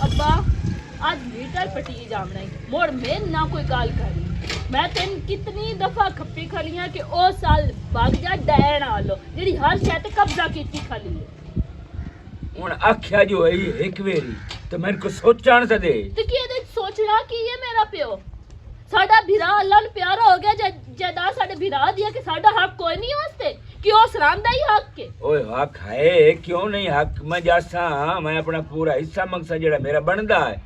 अब्बा आज मीटर पटी जामना ही मोड़ में ना कोई गाल करी मैं तेन कितनी दफा खप्पी खलियां कि ओ साल भाग जा डैन आलो जेडी हर शय ते कब्जा कीती खली ਹੁਣ ਆਖਿਆ ਜੋ ਹੈ ਇੱਕ ਵੇਰੀ ਤੇ ਮੈਨੂੰ ਕੋ ਸੋਚਣ ਤੇ ਦੇ ਤੇ ਕੀ ਇਹਦੇ ਸੋਚਣਾ ਕੀ ਹੈ ਮੇਰਾ ਪਿਓ ਸਾਡਾ ਭਰਾ ਅੱਲਾਹ ਨੂੰ ਪਿਆਰਾ ਹੋ ਗਿਆ ਜਦਾ ਸਾਡੇ ਭਰਾ ਦਿਆ ਕਿ ਸਾਡਾ ਹੱਕ ਕੋਈ ਨਹੀਂ ਵਾਸਤੇ ਕਿ ਉਹ ਸਰਾਂਦਾ ਹੀ ਹੱਕ ਕੇ ਓਏ ਹੱਕ ਹੈ ਕਿਉਂ ਨਹੀਂ ਹੱਕ ਮੈਂ ਜਾਸਾਂ ਮੈਂ ਆਪਣਾ ਪੂਰਾ ਹਿੱਸਾ ਮੰਗਸਾ ਜਿਹੜਾ ਮੇਰਾ ਬਣਦਾ ਹੈ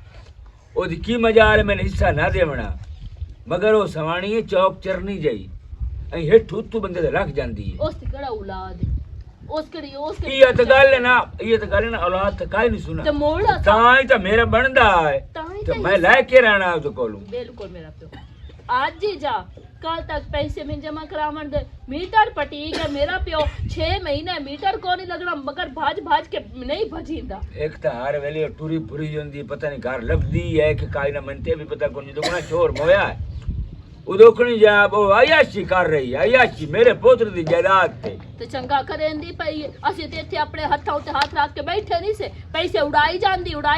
ਉਹਦੀ ਕੀ ਮਜਾਲ ਮੈਨੂੰ ਹਿੱਸਾ ਨਾ ਦੇਵਣਾ ਮਗਰ ਉਹ ਸਵਾਣੀ ਚੌਕ ਚਰਨੀ ਜਾਈ ਅਈ ਹੇਠ ਉੱਤੋਂ ਬੰਦੇ ਦੇ ਰੱਖ ਜਾਂਦੀ ਹੈ ਉਸ ਤੇ ਕਿਹੜਾ ਔਲਾਦ ਹੈ ਉਸ ਕੇ ਇਹ ਤਾਂ ਗੱਲ ਹੈ ਨਾ ਇਹ ਤਾਂ ਗੱਲ ਹੈ ਨਾ ਔਲਾਦ ਤਾਂ ਕਾਈ ਨਹੀਂ ਸੁਣਾ ਤੇ ਮੋੜਾ ਤਾਂ ਹੀ ਤਾਂ ਮੇਰਾ ਬਣਦਾ ਹੈ ਤੇ ਮੈਂ ਲੈ ਕੇ ਰਹਿਣਾ ਉਹਦੇ ਕੋਲੋਂ ਬਿਲਕੁਲ ਮੇਰਾ ਪਿਓ आज ही जा कल तक पैसे में जमा करावन दे मीटर पटी के मेरा प्यो 6 महीने मीटर को नहीं लगना मगर भाज के नहीं भजींदा एक तो हर वेले टूरी पूरी जोंदी पता नहीं घर लभदी है कि काई ना मनते भी पता कोनी दुगना चोर मोया है उदोकनी जा वो आयाशी कर रही है आयाशी मेरे पुत्र दी जायदाद ते चंगा करेंदी पई असि ते इथे अपने हत्थां उते हाथ रख के बैठे नहीं से पैसे उड़ाई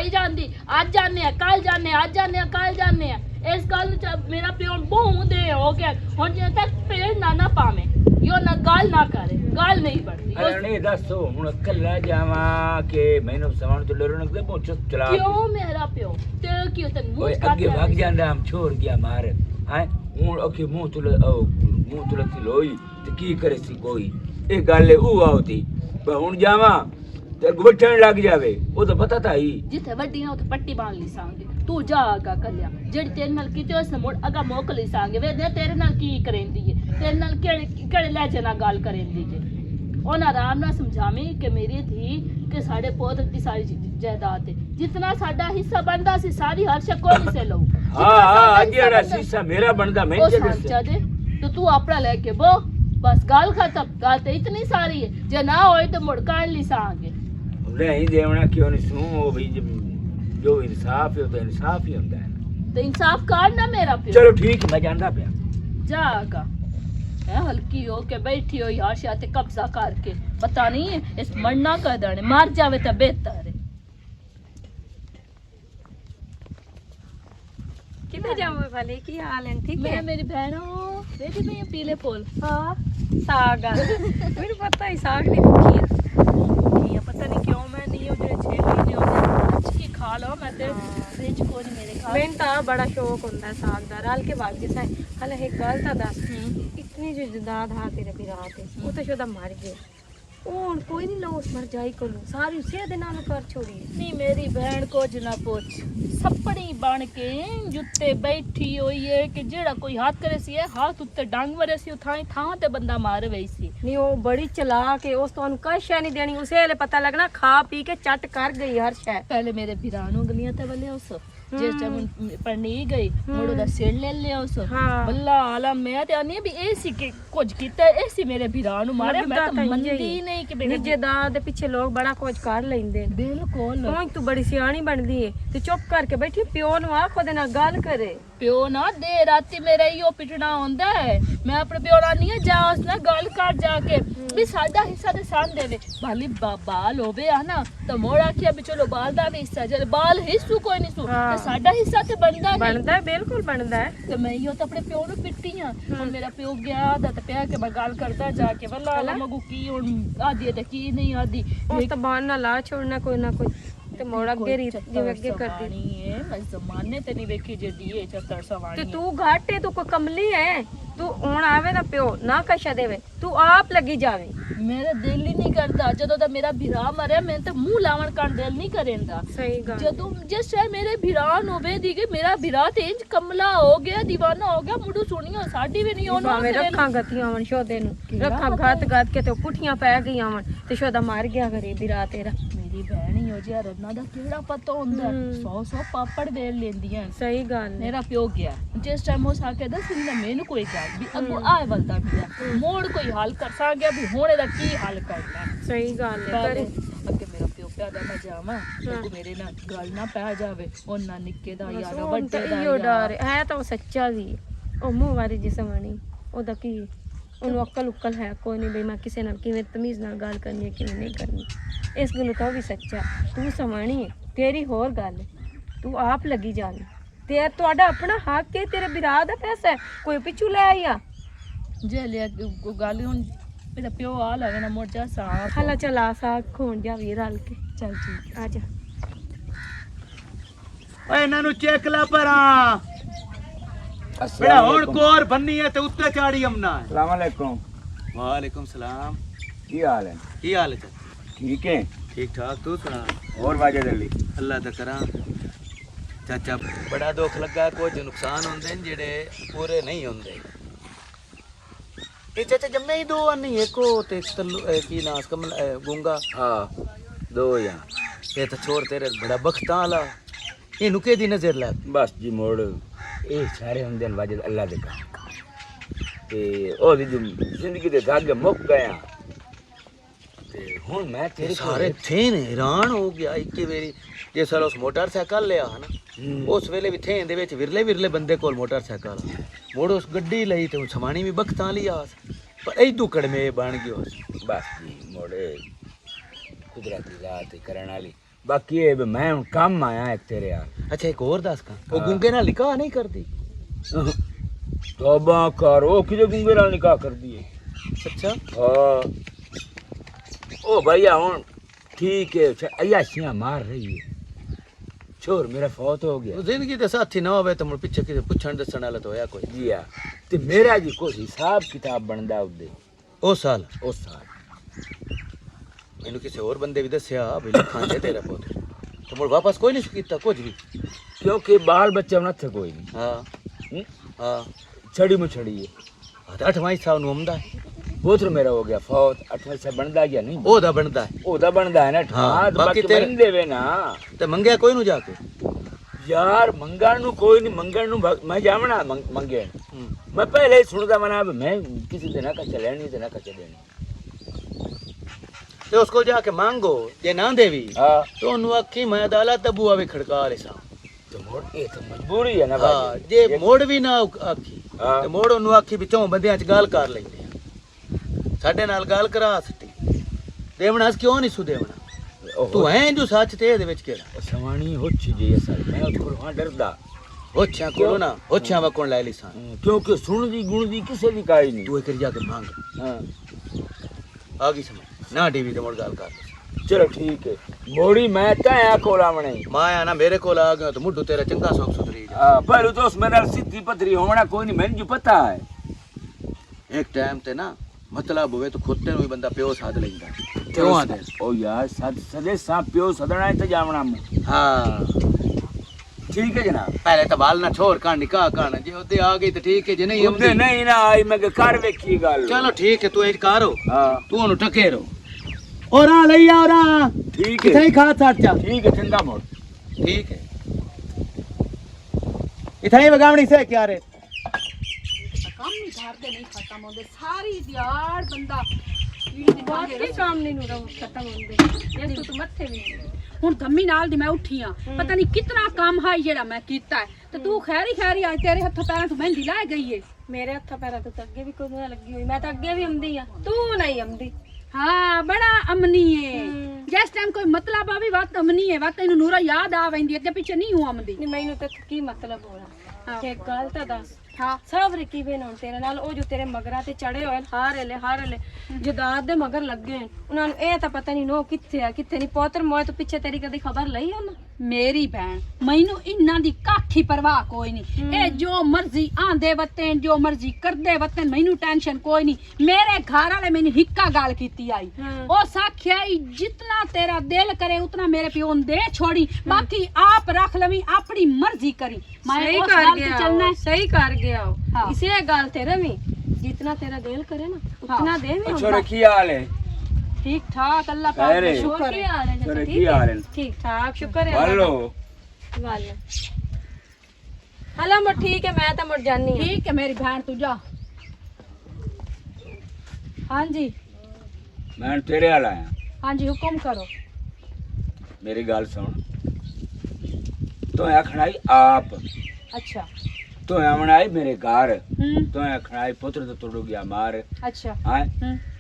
जांदी आज जाने कल जाने आज जाने कल जाने इस गल मेरा प्यो बहु दे हो गया हुन जे तक पेड़ ना पावे यो ना गाल ना करे गाल नहीं बढ़ती अरे नहीं दसो हुन कल्ला जावा के मैनू सवान तो डरन दे पहुंच चला क्यों मेरा प्यो ते क्यों तन मुंह काट आगे भाग जांदा हम छोड़ गया मार हैं हुन ओके मुंह तुले थी लोई ते की करे सी कोई ए गल ऊ आवती पर हुन जावा ते गुठण लग जावे ओ तो पता था ही जिथे वड्डी ना उते पट्टी बांध ली सांगे तू जा आगा कल्या जेड़ी तेरे नाल कीते उस मोड़ अगा मोकली सांगे वे दे तेरे नाल की करेंदी है तेरे नाल केड़े लहजे नाल गाल करेंदी है ओना आराम नाल समझावी कि मेरी धी के साडे पुत्र दी सारी जायदाद है जितना साडा हिस्सा बनदा सी सारी हर शे कोई से लो हां जेड़ा हिस्सा मेरा बनदा मैं दे तो तू अपना लेके बो बस गाल खत्म गाल तो इतनी सारी है जे ना होए तो मुड़ काट ली सांगे नहीं देवना क्यों नहीं सू ओ भाई जो इंसाफ है तो इंसाफ ही होता है तो इंसाफ कर ना मेरा प्यो चलो ठीक है मैं जानदा पिया जागा है हल्की हो के बैठी हो यार शाते कब्जा करके पता नहीं इस मरना कर देने मार जावे तो बेहतर है किधर जाऊं भले की हाल है ठीक है मेरी बहनों बेटी में ये पीले फूल हां साग मेरे पता है साग नहीं भूखी है पता नहीं क्यों मैं नहीं हो जो 6 महीने हो गए अच्छी खा लो मैं ते फ्रिज को नहीं मेरे खा मैं ता बड़ा शौक होता है साग दा राल के बाद जैसा हले एक गल ता दस इतनी जो जदाद हा तेरे भी रात है वो तो शुदा मर गए और कोई नहीं लो उस मर जाई को सारी उसे दे नाल कर छोड़ी नहीं मेरी बहन को जना पूछ सपड़ी बन के जुत्ते बैठी हुई है कि जेड़ा कोई हाथ करे सी है हाथ उत्ते डांग वरे सी उठाई थां ते बंदा मार वई सी नहीं वो बड़ी चलाक है उस तो कश नहीं देनी उसे ले पता लगना खा पी के चट कर गई हर शय पहले मेरे भिरानो गलियां ते वाले उस जिस टाइम पढ़ने गई मोड़ो दा सिर ले लिया उस बल्ला आला मैं ते आनी भी ऐसी के कुछ कीता ऐसी मेरे भिरा नु मारे मैं तो मंदी नहीं कि मेरे निजेदार दे पीछे लोग बड़ा कुछ कर लेंदे बिल्कुल ओए तू बड़ी सियाणी बनदी है तू चुप करके बैठी प्यो नु आखो दे ना गल करे प्यो ना दे राती मेरा यो पिटना होंदा है मैं अपने प्यो नाल नहीं जा उस ना गल कर जाके भी साडा हिस्सा दे सान देवे भाली बाल होवे है ना तो मोड़ा किया भी चलो बाल दा भी हिस्सा जल बाल हिस्सू कोई नहीं सु साडा हिस्सा ते बनदा है बिल्कुल बनदा है ते मैं यो तो अपने प्यो नु पिट्टी हां हुन मेरा प्यो गया दा ते प्या के मैं गल करदा जाके वल्ला मगू की हुन आदी ते की नहीं आदी उस तो बहाना ला छोड़ना कोई ना कोई ते मोड़ा अगे रीत जिवें अगे करदी है मैं जमाने ते नहीं वेखी जेडी है 74 सवाणी ते तू घाट है तू कोई कमली है तू हुन आवे ना प्यो ना कशा देवे तू आप लगी जावे मेरा दिल ही नहीं करता जदों दा मेरा भिरा मरे मैं तो मुंह लावण का दिल नहीं करेंदा सही गल जदों जिस टाइम मेरे भिरा होवे दी के मेरा भिरा ते इंज कमला हो गया दीवाना हो गया मुडू सुनियो साडी भी नहीं ओनो मैं रखा गतियां वन शोदे नु रखा घात के तो पुठियां पै गईयां वन ते शोदा मार गया घरे भिरा तेरा मेरी बहन ही हो जिया रन्ना दा केड़ा पता हुंदा 100 पापड़ बेल लेंदियां सही गल मेरा प्यो गया जिस टाइम हो सके दस दिन मेनू कोई गल भी अगो आए वलदा पिया मोड़ कोई हल कर सा गया भी होने दा की हल करना सही गल है करे अगे मेरा प्यो प्यादा मैं जावां तो मेरे ना गल ना पै जावे ओना निक्के दा यार वड्डे दा यो डर है तो सच्चा भी ओ मुंह वारी जिसमणी ओदा की ਉਹਨੂੰ ਅਕਲ ਉਕਲ ਹੈ ਕੋਈ ਨਹੀਂ ਬਈ ਮੈਂ ਕਿਸੇ ਨਾਲ ਕਿਵੇਂ ਤਮੀਜ਼ ਨਾਲ ਗੱਲ ਕਰਨੀ ਹੈ ਕਿਵੇਂ ਨਹੀਂ ਕਰਨੀ ਇਸ ਗੱਲੋਂ ਤਾਂ ਵੀ ਸੱਚਾ ਤੂੰ ਸਮਾਣੀ ਹੈ ਤੇਰੀ ਹੋਰ ਗੱਲ ਤੂੰ ਆਪ ਲੱਗੀ ਜਾਣ ਤੇ ਤੁਹਾਡਾ ਆਪਣਾ ਹੱਕ ਹੈ ਤੇਰੇ ਬਿਰਾ ਦਾ ਪੈਸਾ ਹੈ ਕੋਈ ਪਿੱਛੂ ਲੈ ਆਇਆ ਜੇ ਲਿਆ ਕੋਈ ਗੱਲ ਹੁਣ ਇਹਦਾ ਪਿਓ ਆ ਲਵੇ ਨਾ ਮੋੜ ਜਾ ਸਾਫ ਹਲਾ ਚਲਾ ਸਾ ਖੋਣ ਜਾ ਵੀ ਰਲ ਕੇ ਚੱਲ ਠੀਕ ਆ ਜਾ ਓਏ ਇਹਨਾਂ ਨੂੰ ਚੈੱਕ ਲਾ ਪਰਾਂ ਬੜਾ ਹੁਣ ਕੋਰ ਬੰਨੀ ਹੈ ਤੇ ਉੱਤੇ ਚਾੜੀ ਅਮਨਾ ਹੈ अस्सलाम वालेकुम। वालेकुम सलाम की हाल है? की हाल है ठीक है। ठीक ठाक तू सुना और वाजिद अली अल्लाह दा करा चाचा बड़ा दुख लगा कुछ नुकसान होंदे ने जेड़े पूरे नहीं होंदे ये चाचा जम्मे ही दो नहीं एक हो ते तल्लू की नास कमल गूंगा हाँ दो या ये तो छोड़ तेरे बड़ा बख्तां वाला ये नुके दी नजर लग बस जी मोड़ ये सारे होंदे ने वाजिद अल्लाह दे काम ते ओ दी जिंदगी दे धागे मुक गया ते हुन मैं तेरे सारे थे ने हैरान हो गया इक्के वेरी जे साल उस मोटरसाइकिल लिया है ना उस वेले भी थे दे विच विरले विरले बंदे कोल मोटरसाइकिल मोड़ उस गड्डी लई ते समानी भी बख्तां ली आस पर ऐदू कड़मे बन गयो बस जी मोड़े कुदरती जात करन वाली बाकी ये मैं हुन काम आया एक तेरे यार अच्छा एक और दस का वो गुंगे नाल निकाह नहीं करदी तौबा कर ओ किदे गुंगे नाल निकाह कर दिए अच्छा हाँ ओ भैया हुन ठीक है अयाशियां मार रही है छोर मेरा फौत हो गया जिंदगी दे साथी ना होवे तो मुड़ पीछे किसे पुछण दसण वाला तो होया कोई जी हां ते मेरा जी कोई हिसाब किताब बनदा उदे ओ साल मैनू किसी और बंदे भी दस्या भी लिखां दे तेरा पुत्र तो मुड़ वापस कोई नहीं कीता कुछ भी क्योंकि बाल बच्चा न थे कोई नहीं हां हां छड़ी मुछड़ी है 8वां हिस्सा नु आंदा पुत्र मेरा हो गया फौत 8वां हिस्सा बनदा या नहीं ओदा बनदा है ओदा बनदा है ना हाँ, तो बाकी तेरे- बन देवे ना ते मंगया कोई नु जाके यार मंगण नु कोई नहीं मंगण नु मैं जावना मंगे मैं पहले ही सुनदा मना मैं किसी दिन का चलेनी ते ना का चलेनी ते उसको जाके मांगो जे ना देवी हां तो नु आखी मैं अदालत तबू आवे खड़का ले सा तो मोड़ ये तो मजबूरी है ना हां भाई जे मोड़ भी ना आखी हाँ। ते मोड़ नु आखी भी चों बंदियां च गाल कर लेंदे साडे नाल गाल करा सटी देवना क्यों नहीं सु देवना तू है जो सच ते दे विच केड़ा सवानी होछ जी असल मैं उसको वहां डरदा होछा को ना होछा वा कोन ला ली सा क्योंकि सुन दी गुण दी किसे दी काई नहीं तू एक जाके मांग हां आ गई समझ ना टीवी ते मोड़ गाल कर चलो ठीक है मोड़ी मैं तया कोलावणे माया ना मेरे को आ गयो तो मुड्डू तेरा चंगा सौख सुथरी हां पर तो उस मेरा सीधी पथरी होना कोई नहीं मैंने जो पता है एक टाइम ते ना मतलब होवे तो खुद ते नु बंदा प्यो साध लेंदा क्यों आदे ओ यार सदे सा प्यो सदना है ते जावना में हां ठीक है जनाब पहले तो बाल ना छोड़ का निकाह करना जे ओते आ गई तो ठीक है जे नहीं उदे नहीं ना आई मैं कर वेखी गल चलो ठीक है तू एक करो हां तू ओनु टके रो और आ लई आ रा ठीक किथे है ही खा छाट जा ठीक है ठंडा मोड़ ठीक है इथे ही बगावणी से क्या रे ਕੰਮ ਨਹੀਂ ਘਰ ਨਹੀਂ ਖਤਮ ਹੁੰਦੇ ਸਾਰੀ ਦਿਹਾੜ ਬੰਦਾ ਬਾਕੀ ਕੰਮ ਨਹੀਂ ਨੂੰ ਖਤਮ ਹੁੰਦੇ ਇਹ ਤੂੰ ਮੱਥੇ ਵੀ ਨਹੀਂ ਹੁਣ ਧੰਮੀ ਨਾਲ ਦੀ ਮੈਂ ਉੱਠੀ ਆ ਪਤਾ ਨਹੀਂ ਕਿਤਨਾ ਕੰਮ ਹੈ ਜਿਹੜਾ ਮੈਂ ਕੀਤਾ ਹੈ ਤੇ ਤੂੰ ਖੈਰੀ ਅੱਜ ਤੇਰੇ ਹੱਥੋਂ ਪੈਰਾਂ ਤੋਂ ਮਹਿੰਦੀ ਲਾ ਗਈ ਏ ਮੇਰੇ ਹੱਥਾਂ ਪੈਰਾਂ ਤੋਂ ਤਾਂ ਅੱਗੇ ਵੀ ਕੋਈ ਨਾ ਲੱਗੀ ਹੋਈ ਮੈਂ ਤਾਂ ਅੱਗੇ ਵੀ ਆਉਂਦੀ ਆ ਤੂੰ ਨਹੀਂ ਆਉਂਦੀ ਹਾਂ ਬੜਾ ਅਮਨੀ ਏ ਜਿਸ ਟਾਈਮ ਕੋਈ ਮਤਲਬ ਆਵੇ ਵਕਤ ਅਮਨੀ ਏ ਵਕਤ ਇਹਨੂੰ ਨੂਰਾ ਯਾਦ ਆ ਵੈਂਦੀ ਅੱਗੇ ਪਿੱਛੇ ਨਹੀਂ ਹੂੰ ਆਮਦੀ ਨਹੀਂ ਮੈਨੂੰ ਤਾਂ ਕੀ ਮਤਲਬ ਹੋ ਰਿਹਾ ਕਿ ਗੱਲ ਤਾਂ ਦੱਸ ਹਾਂ ਸਭ ਰਿਕੀ ਵੇ ਹੁਣ ਤੇਰੇ ਨਾਲ ਉਹ ਜੋ ਤੇਰੇ ਮਗਰਾਂ ਤੇ ਚੜੇ ਹੋਏ ਹਾਰ ਹਲੇ ਜਦਾਦ ਦੇ ਮਗਰ ਲੱਗੇ ਹੋਏ ਉਹਨਾਂ ਨੂੰ ਇਹ ਤਾਂ ਪਤਾ ਨਹੀਂ ਨੋ ਕਿੱਥੇ ਆ ਕਿੱਥੇ ਨਹੀਂ ਪੋਤਰ ਮੋਏ ਤੋਂ ਪਿੱਛੇ ਤੇਰੀ ਕਦੀ ਖਬਰ ਲਈ ਉਹਨਾਂ ਮੇਰੀ ਭੈਣ ਮੈਨੂੰ ਇਹਨਾਂ ਦੀ ਕਾਠੀ ਪਰਵਾਹ ਕੋਈ ਨਹੀਂ ਇਹ ਜੋ ਮਰਜ਼ੀ ਆਂਦੇ ਵਤਨ ਜੋ ਮਰਜ਼ੀ ਕਰਦੇ ਵਤਨ ਮੈਨੂੰ ਟੈਨਸ਼ਨ ਕੋਈ ਨਹੀਂ ਮੇਰੇ ਘਰ ਵਾਲੇ ਮੈਨੂੰ ਹਿੱਕਾ ਗੱਲ ਕੀਤੀ ਆਈ ਉਹ ਸਾਖਿਆ ਜਿਤਨਾ ਤੇਰਾ ਦਿਲ ਕਰੇ ਉਤਨਾ ਮੇਰੇ ਪਿਓ ਨੂੰ ਦੇ ਛੋੜੀ ਬਾਕੀ ਆਪ ਰੱਖ ਲਵੀਂ ਆਪਣੀ ਮਰਜ਼ੀ ਕਰੀ ਮੈਂ ਸਹੀ ਉਸ ਕਰ ਗੱਲ ਤੇ ਗਿਆ ਚੱਲਣਾ ਹੈ। ਸਹੀ ਕਰ ਗਿਆ हाँ। इसे ਗੱਲ ਤੇ ਰਵੀ जितना तेरा दिल करे ना उतना दे भी छोरे की हाल है ठीक ठाक अल्लाह पाक अरे। का शुक्र की है हाल है छोरे जैसे की हाल है ठीक ठाक शुक्र है हेलो वाले हला मोर ठीक है मैं तो मोर जानी हूं ठीक है मेरी बहन तू जा हाँ जी मैं तेरे हाल आया हाँ जी हुक्म करो मेरी गल सुन तो आखना आप अच्छा तो आमना आई मेरे घर हम्म तो आखना आई पुत्र तो तुड़ गया मार अच्छा हाँ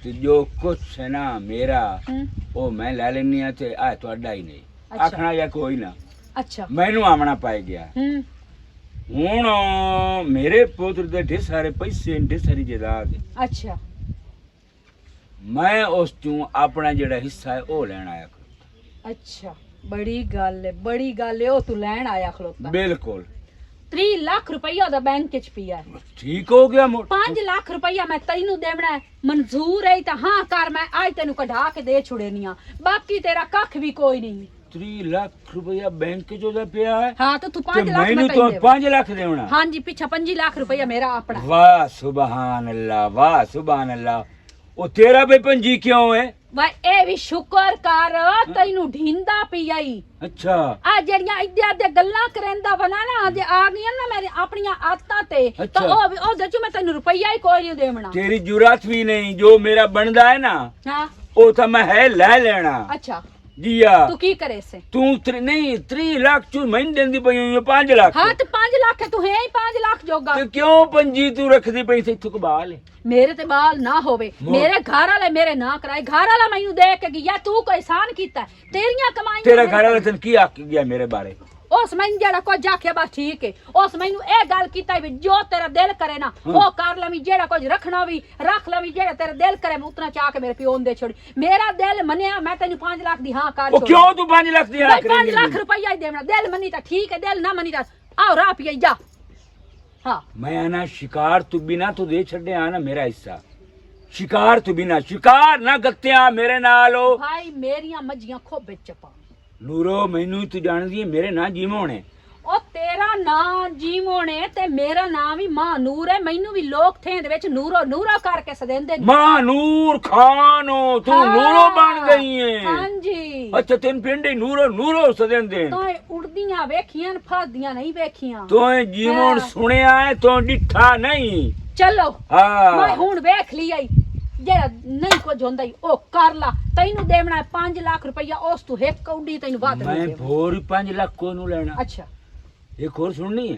तो जो कुछ है ना मेरा हम्म वो मैं ले लेनी है ते आ तोड़ा ही नहीं अच्छा। आखना या कोई ना ਅੱਛਾ ਮੈਨੂੰ ਆਮਣਾ ਪਾਈ ਗਿਆ ਹੂੰ ਹੁਣ ਮੇਰੇ ਪੁੱਤਰ ਦੇ ਢੇਰ ਸਾਰੇ ਪੈਸੇ ਢੇਰ ਸਾਰੀ ਜਾਇਦਾਦ ਹੈ। ਅੱਛਾ ਮੈਂ ਉਸ ਤੋਂ ਆਪਣਾ ਜਿਹੜਾ ਹਿੱਸਾ ਹੈ ਉਹ ਲੈਣ ਆਇਆ ਅੱਛਾ ਬੜੀ ਗੱਲ ਹੈ ਉਹ ਤੂੰ ਲੈਣ ਆਇਆ ਖਲੋਤਾ ਬਿਲਕੁਲ 3 ਲੱਖ ਰੁਪਈਆ ਦਾ ਬੈਂਕ ਚ ਪਿਆ ਹੈ। ਠੀਕ ਹੋ ਗਿਆ 5 ਲੱਖ ਰੁਪਈਆ ਮੈਂ ਤੈਨੂੰ ਦੇਵਣਾ ਹੈ ਮਨਜ਼ੂਰ ਹੈ ਤਾਂ ਹਾਂ ਕਰ ਮੈਂ ਅੱਜ ਤੈਨੂੰ ਕਢਾ ਕੇ ਦੇ ਛੁੜੇਨੀਆਂ ਬਾਕੀ ਤੇਰਾ ਕੱਖ ਵੀ ਕੋਈ ਨਹੀਂ 3 ਲੱਖ ਰੁਪਇਆ ਬੈਂਕ ਚੋਂ ਦਾ ਪਿਆ ਹੈ ਹਾਂ ਤਾਂ ਤੂੰ ਤੇ 5 ਲੱਖ ਮੈਨੂੰ ਮੈਂ ਤਾਂ ਤੈਨੂੰ 5 ਲੱਖ ਦੇਣਾ ਹਾਂਜੀ ਪਿੱਛਾ 5 ਲੱਖ ਰੁਪਈਆ ਮੇਰਾ ਆਪਣਾ ਵਾਹ ਸੁਭਾਨ ਅੱਲਾਹ ਉਹ ਤੇਰਾ ਵੀ ਪੰਜੀ ਕਿਉਂ ਹੈ ਵਾ ਇਹ ਵੀ ਸ਼ੁਕਰ ਕਰ ਤੈਨੂੰ ਢੀਂਦਾ ਪਈਆਈ ਅੱਛਾ ਆ ਜਿਹੜੀਆਂ ਇੱਧਰ ਦੇ ਗੱਲਾਂ ਕਰੇਂਦਾ ਬਣਾ ਨਾ ਅੱਜ ਆ ਗਈਆਂ ਨਾ ਮੇਰੇ ਆਪਣੀਆਂ ਆਦਤਾਂ ਤੇ ਤਾਂ ਅੱਛਾ। ਉਹਦੇ ਚ ਮੈਂ ਤੈਨੂੰ ਰੁਪਈਆ ਹੀ ਕੋਈ ਨਹੀਂ ਦੇਵਣਾ ਤੇਰੀ ਜੁਰਾਤ ਵੀ ਨਹੀਂ ਜੋ ਮੇਰਾ ਬਣਦਾ ਹੈ ਨਾ ਹਾਂ ਉਹ ਤਾਂ ਮੈਂ ਹੈ ਲੈ ਲੈਣਾ ਅੱਛਾ ਜੀਆ ਤੂੰ ਕੀ ਕਰੇ ਸੇ ਤੂੰ ਨਹੀਂ 3 ਲੱਖ ਚੋਂ ਮੈਨੂੰ ਦਿੰਦੀ ਪਈ ਹੋਈ 5 ਲੱਖ ਹਾਂ ਤੇ 5 ਲੱਖ ਹੈ, ਤੂੰ ਹੈ ਹੀ 5 ਲੱਖ ਜੋਗਾ ਤੇ ਕਿਉਂ ਪੰਜੀ ਤੂੰ ਰੱਖਦੀ ਪਈ ਸੀ ਇੱਥੋਂ ਕਬਾਲ ਮੇਰੇ ਤੇ ਬਾਲ ਨਾ ਹੋਵੇ ਮੇਰੇ ਘਰ ਵਾਲੇ ਮੇਰੇ ਨਾ ਕਰਾਏ ਘਰ ਵਾਲਾ ਮੈਨੂੰ ਦੇ ਕੇ ਗਿਆ ਤੂੰ ਕੋਈ ਇਹਸਾਨ ਕੀਤਾ ਹੈ? ਤੇਰੀਆਂ ਕਮਾਈਆਂ ਤੇਰਾ ਘਰ ਵਾਲਾ ਤੈਨੂੰ ਕੀ ਆਖ ਗਿਆ ਮੇਰੇ ਬਾਰੇ ਉਸ ਮੈਨੂੰ ਜਿਹੜਾ ਕੁਝ ਆਖਿਆ ਬਸ ਠੀਕ ਹੈ ਉਸ ਮੈਨੂੰ ਇਹ ਗੱਲ ਕੀਤਾ ਵੀ ਜੋ ਤੇਰਾ ਦਿਲ ਕਰੇ ਨਾ ਉਹ ਕਰ ਲਵੀਂ ਜਿਹੜਾ ਕੁਝ ਰੱਖਣਾ ਵੀ ਰੱਖ ਲਵੀਂ ਜਿਹੜਾ ਤੇਰਾ ਦਿਲ ਕਰੇ ਮੈਂ ਉਤਨਾ ਚਾਹ ਕੇ ਮੇਰੇ ਪਿਓ ਦੇ ਛੋੜੀ ਮੇਰਾ ਦਿਲ ਮੰਨਿਆ ਮੈਂ ਤੈਨੂੰ 5 ਲੱਖ ਦੀ ਹਾਂ ਕਰ ਉਹ ਕਿਉਂ ਤੂੰ 5 ਲੱਖ ਦੀ ਆਖ 5 ਲੱਖ ਰੁਪਈਆ ਹੀ ਦੇਣਾ ਦਿਲ ਮੰਨੀ ਤਾਂ ਠੀਕ ਹੈ ਦਿਲ ਨਾ ਮੰਨੀ ਤਾਂ ਆਓ ਰਾਹ ਪਈ ਜਾ ਹਾਂ ਮੈਂ ਨਾ ਸ਼ਿਕਾਰ ਤੂੰ ਬਿਨਾ ਤੂੰ ਦੇ ਛੱਡਿਆ ਨਾ ਮੇਰਾ ਹਿੱਸਾ ਸ਼ਿਕਾਰ ਤੂੰ ਬਿਨਾ ਸ਼ਿਕਾਰ ਨਾ ਗੱਤਿਆ ਮੇਰੇ ਨਾਲ ਉਹ ਭਾਈ ਮੇਰੀਆਂ ਮੱਝੀਆਂ ਖੋਬੇ ਚ ਪਾ ਨੂਰੋ ਮੈਨੂੰ ਤੂੰ ਜਾਣਦੀ ਹੈ ਮੇਰੇ ਨਾਂ ਜੀਵੋਣੇ ਉਹ ਤੇਰਾ ਨਾਂ ਜੀਵੋਣੇ ਤੇ ਮੇਰਾ ਨਾਂ ਵੀ ਮਾਂ ਨੂਰ ਹੈ ਮੈਨੂੰ ਵੀ ਲੋਕ ਥੇ ਦੇ ਵਿੱਚ ਨੂਰੋ ਨੂਰਾ ਕਰਕੇ ਸਦਿੰਦੇ ਨੇ ਮਾਂ ਨੂਰ ਖਾਨੋ ਤੂੰ ਹਾਂ, ਨੂਰੋ ਬਣ ਗਈ ਹੈ ਹਾਂਜੀ ਅੱਛਾ ਤੈਨੂੰ ਪਿੰਡੇ ਨੂਰੋ ਸਦਿੰਦੇ ਤੋਏ ਉੜਦੀਆਂ ਵੇਖੀਆਂ ਫਸਦੀਆਂ ਨਹੀਂ ਵੇਖੀਆਂ ਤੂੰ ਜੀਵਨ ਹਾਂ। ਸੁਣਿਆ ਹੈ ਤੂੰ ਡਿੱਠਾ ਨਹੀਂ ਚਲੋ ਹਾਂ ਮੈਂ ਹੁਣ ਵੇਖ ਲਈ ਆਈ ਜਿਹੜਾ ਨਹੀਂ ਕੁਝ ਹੁੰਦਾ ਈ ਉਹ ਕਰ ਲਾ ਤੈਨੂੰ ਦੇਵਣਾ 5 ਲੱਖ ਰੁਪਈਆ ਉਸ ਤੋਂ ਇੱਕ ਕੌਡੀ ਤੈਨੂੰ ਵੱਧ ਮੈਂ ਨਹੀਂ ਦੇਣਾ ਹੋਰ 5 ਲੱਖ ਕੋ ਨੂੰ ਲੈਣਾ ਅੱਛਾ ਇੱਕ ਹੋਰ ਸੁਣਨੀ ਹੈ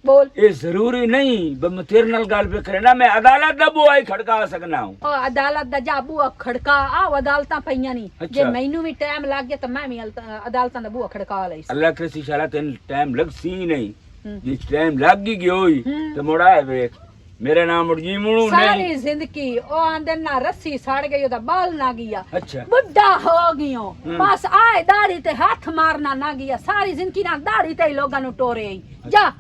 ਬੋਲ ਇਹ ਜ਼ਰੂਰੀ ਨਹੀਂ ਵੀ ਮੈਂ ਤੇਰੇ ਨਾਲ ਗੱਲ ਪੇ ਕਰਨਾ ਮੈਂ ਅਦਾਲਤ ਦਾ ਬੁਆਈ ਖੜਕਾ ਸਕਣਾ ਹੂੰ ਉਹ ਅਦਾਲਤ ਦਾ ਜਾ ਬੂਆ ਖੜਕਾ ਆ ਅਦਾਲਤਾਂ ਪਈਆਂ ਨਹੀਂ ਜੇ ਅੱਛਾ। ਮੈਨੂੰ ਵੀ ਟਾਈਮ ਲੱਗ ਗਿਆ ਤਾਂ ਮੈਂ ਵੀ ਅਦਾਲਤਾਂ ਦਾ ਬੂਆ ਖੜਕਾ ਲਈ ਸੀ ਅੱਲਾਹ ਕਰੇ ਇਸ਼ਾਰਾ ਤੈਨੂੰ ਟਾਈਮ ਲੱਗ ਸੀ ਨਹੀਂ ਹੂੰ। ਜੇ ਟਾਈਮ ਲੱਗ ਹੀ ਗਿਆ ਹੋਈ ਹੂੰ। ਤੇ ਮੁੜਾ ਹੈ ਵੇਖ ਮੇਰਾ ਨਾਮ ਮੁਰਜੀ ਮੂਣੂ ਸਾਰੀ ਨਹੀਂ ਜ਼ਿੰਦਗੀ ਉਹ ਆਂਦੇ ਨਾ ਰੱਸੀ ਸੜ ਗਈ ਉਹਦਾ ਬਾਲ ਨਾ ਗਿਆ ਅੱਛਾ ਬੁੱਢਾ ਹੋ ਗਿਓ ਹੂੰ। ਬਸ ਆਏ ਦਾੜੀ ਤੇ ਹੱਥ ਮਾਰਨਾ ਨਾ ਗਿਆ ਸਾਰੀ ਜ਼ਿੰਦਗੀ ਨਾਲ ਦਾੜੀ ਤੇ ਹੀ ਲੋਕਾਂ ਨੂੰ ਟੋਰੇ ਆਈ ਜਾ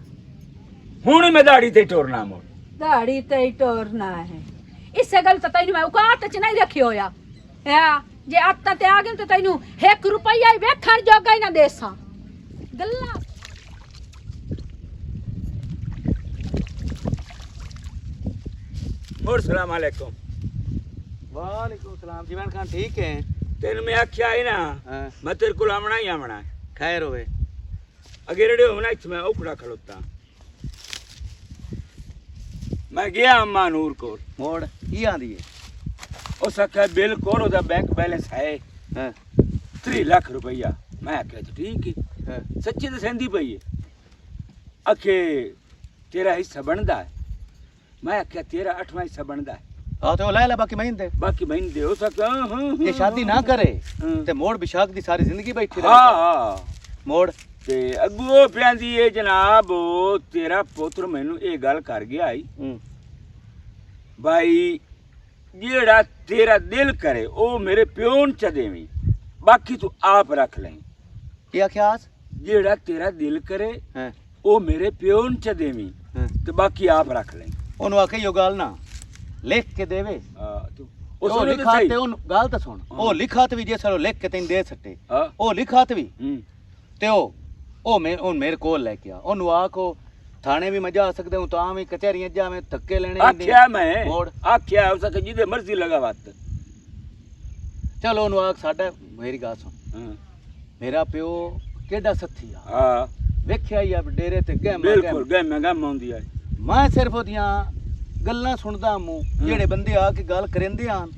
ਹੁਣ ਮੈਂ ਦਾੜੀ ਤੇ ਟੋਰਨਾ ਮੋੜ ਦਾੜੀ ਤੇ ਹੀ ਟੋਰਨਾ ਹੈ ਇਸੇ ਗੱਲ ਤਾਂ ਤੈਨੂੰ ਮੈਂ ਔਕਾਤ ਚ ਨਹੀਂ ਰੱਖਿਆ ਹੋਇਆ ਹੈ ਜੇ ਆਤਾ ਤੇ ਆ ਗਏ ਤੇ ਤੈਨੂੰ 1 ਰੁਪਈਆ ਹੀ ਵੇਖਣ ਜੋਗਾ ਹੀ ਨਾ ਦੇਸਾਂ ਗੱਲਾਂ ਹੋਰ ਸਲਾਮ ਅਲੈਕੁਮ वालेकुम सलाम जीवन खान ठीक है ਤੈਨੂੰ ਮੈਂ ਆਖਿਆ ਹੈ ਨਾ हाँ ਮੈਂ ਤੇਰੇ ਕੋਲ ਆਉਣਾ ਹੀ ਆਉਣਾ खैर होवे ਅਗੇ ਰੜੇ ਹੋਣਾ ਇੱਥੇ ਮੈਂ ਉਖੜਾ ਖਲੋਤਾ ਮੈਂ ਗਿਆ ਅੰਮਾ ਨੂਰ ਕੋਲ मोड़ की आंदी है ਉਸ ਆਖਿਆ ਬਿਲਕੁਲ ਉਹਦਾ ਬੈਂਕ ਬੈਲੈਂਸ ਹੈ हाँ 3 ਲੱਖ ਰੁਪਈਆ ਮੈਂ ਆਖਿਆ ਜੀ ਠੀਕ ਹੈ हाँ ਸੱਚੀ ਤਾਂ ਸਹਿੰਦੀ ਪਈ ਹੈ ਆਖੇ ਤੇਰਾ ਹਿੱਸਾ ਬਣਦਾ ਹੈ ਮੈਂ ਆਖਿਆ ਤੇਰਾ 8ਵਾਂ ਹਿੱਸਾ ਬਣਦਾ ਹੈ तो ला ला बाकी महीने दे ਬਾਕੀ ਮੈਨੂੰ ਦੇ ਹੋ ਸਕਦਾ ये शादी ना करे हाँ। ते मोड़ बिशाक दी सारी जिंदगी बैठी ਹਾਂ ਹਾਂ मोड़ ਤੇ ਅੱਗੋਂ ਪਿਆਂਦੀ ਏ ਜਨਾਬ ਉਹ ਤੇਰਾ ਪੁੱਤਰ ਮੈਨੂੰ ਇਹ ਗੱਲ ਕਰ ਗਿਆ ਈ ਭਾਈ ਜਿਹੜਾ ਤੇਰਾ ਦਿਲ ਕਰੇ ਉਹ ਮੇਰੇ ਪਿਓ ਨੂੰ ਚ ਦੇਵੀਂ ਬਾਕੀ ਤੂੰ ਆਪ ਰੱਖ ਲੈ क्या ख्यास ਜਿਹੜਾ ਤੇਰਾ ਦਿਲ ਕਰੇ हाँ ਉਹ ਮੇਰੇ ਪਿਓ ਨੂੰ ਚ ਦੇਵੀਂ हाँ ਤੇ ਬਾਕੀ ਆਪ ਰੱਖ ਲੈ ओनु आखे यो गाल ना लिख के देवे ਤੂੰ ओ ਸੁਣ लिखा ਸਹੀ। ते ओनु गाल तो सुन हाँ। ओ लिखा ते भी जे सारो लिख के तैन दे सटे ਹਾਂ ओ लिखा ते भी ਹੂੰ ते ओ मैं ओन मेरे कोल लेके आ ओनु आखो थाने भी मजा आ सकदे हूं तां भी कचहरियां जा मैं धक्के लेने ਆਖਿਆ ਮੈਂ मोड़ ਆਖਿਆ ਉਸ ਕਿ ਜਿਹਦੇ ਮਰਜ਼ੀ ਲਗਾ ਵਤ चलो ओनु आख साडा मेरी गाल सुन ਹਾਂ मेरा प्यो केडा सथी आ ਹਾਂ ਵੇਖਿਆ ਹੀ ਆ ਡੇਰੇ ਤੇ ਗਹਿਮਾ ਬਿਲਕੁਲ ਗਏ ਮੈਂ ਗਮ ਆਉਂਦੀ ਆ ਮੈਂ ਸਿਰਫ ਉਹਦੀਆਂ ਗੱਲਾਂ ਸੁਣਦਾ ਮੂੰ ਜਿਹੜੇ ਬੰਦੇ ਆ ਕੇ ਗੱਲ ਕਰਿੰਦੇ ਆਨ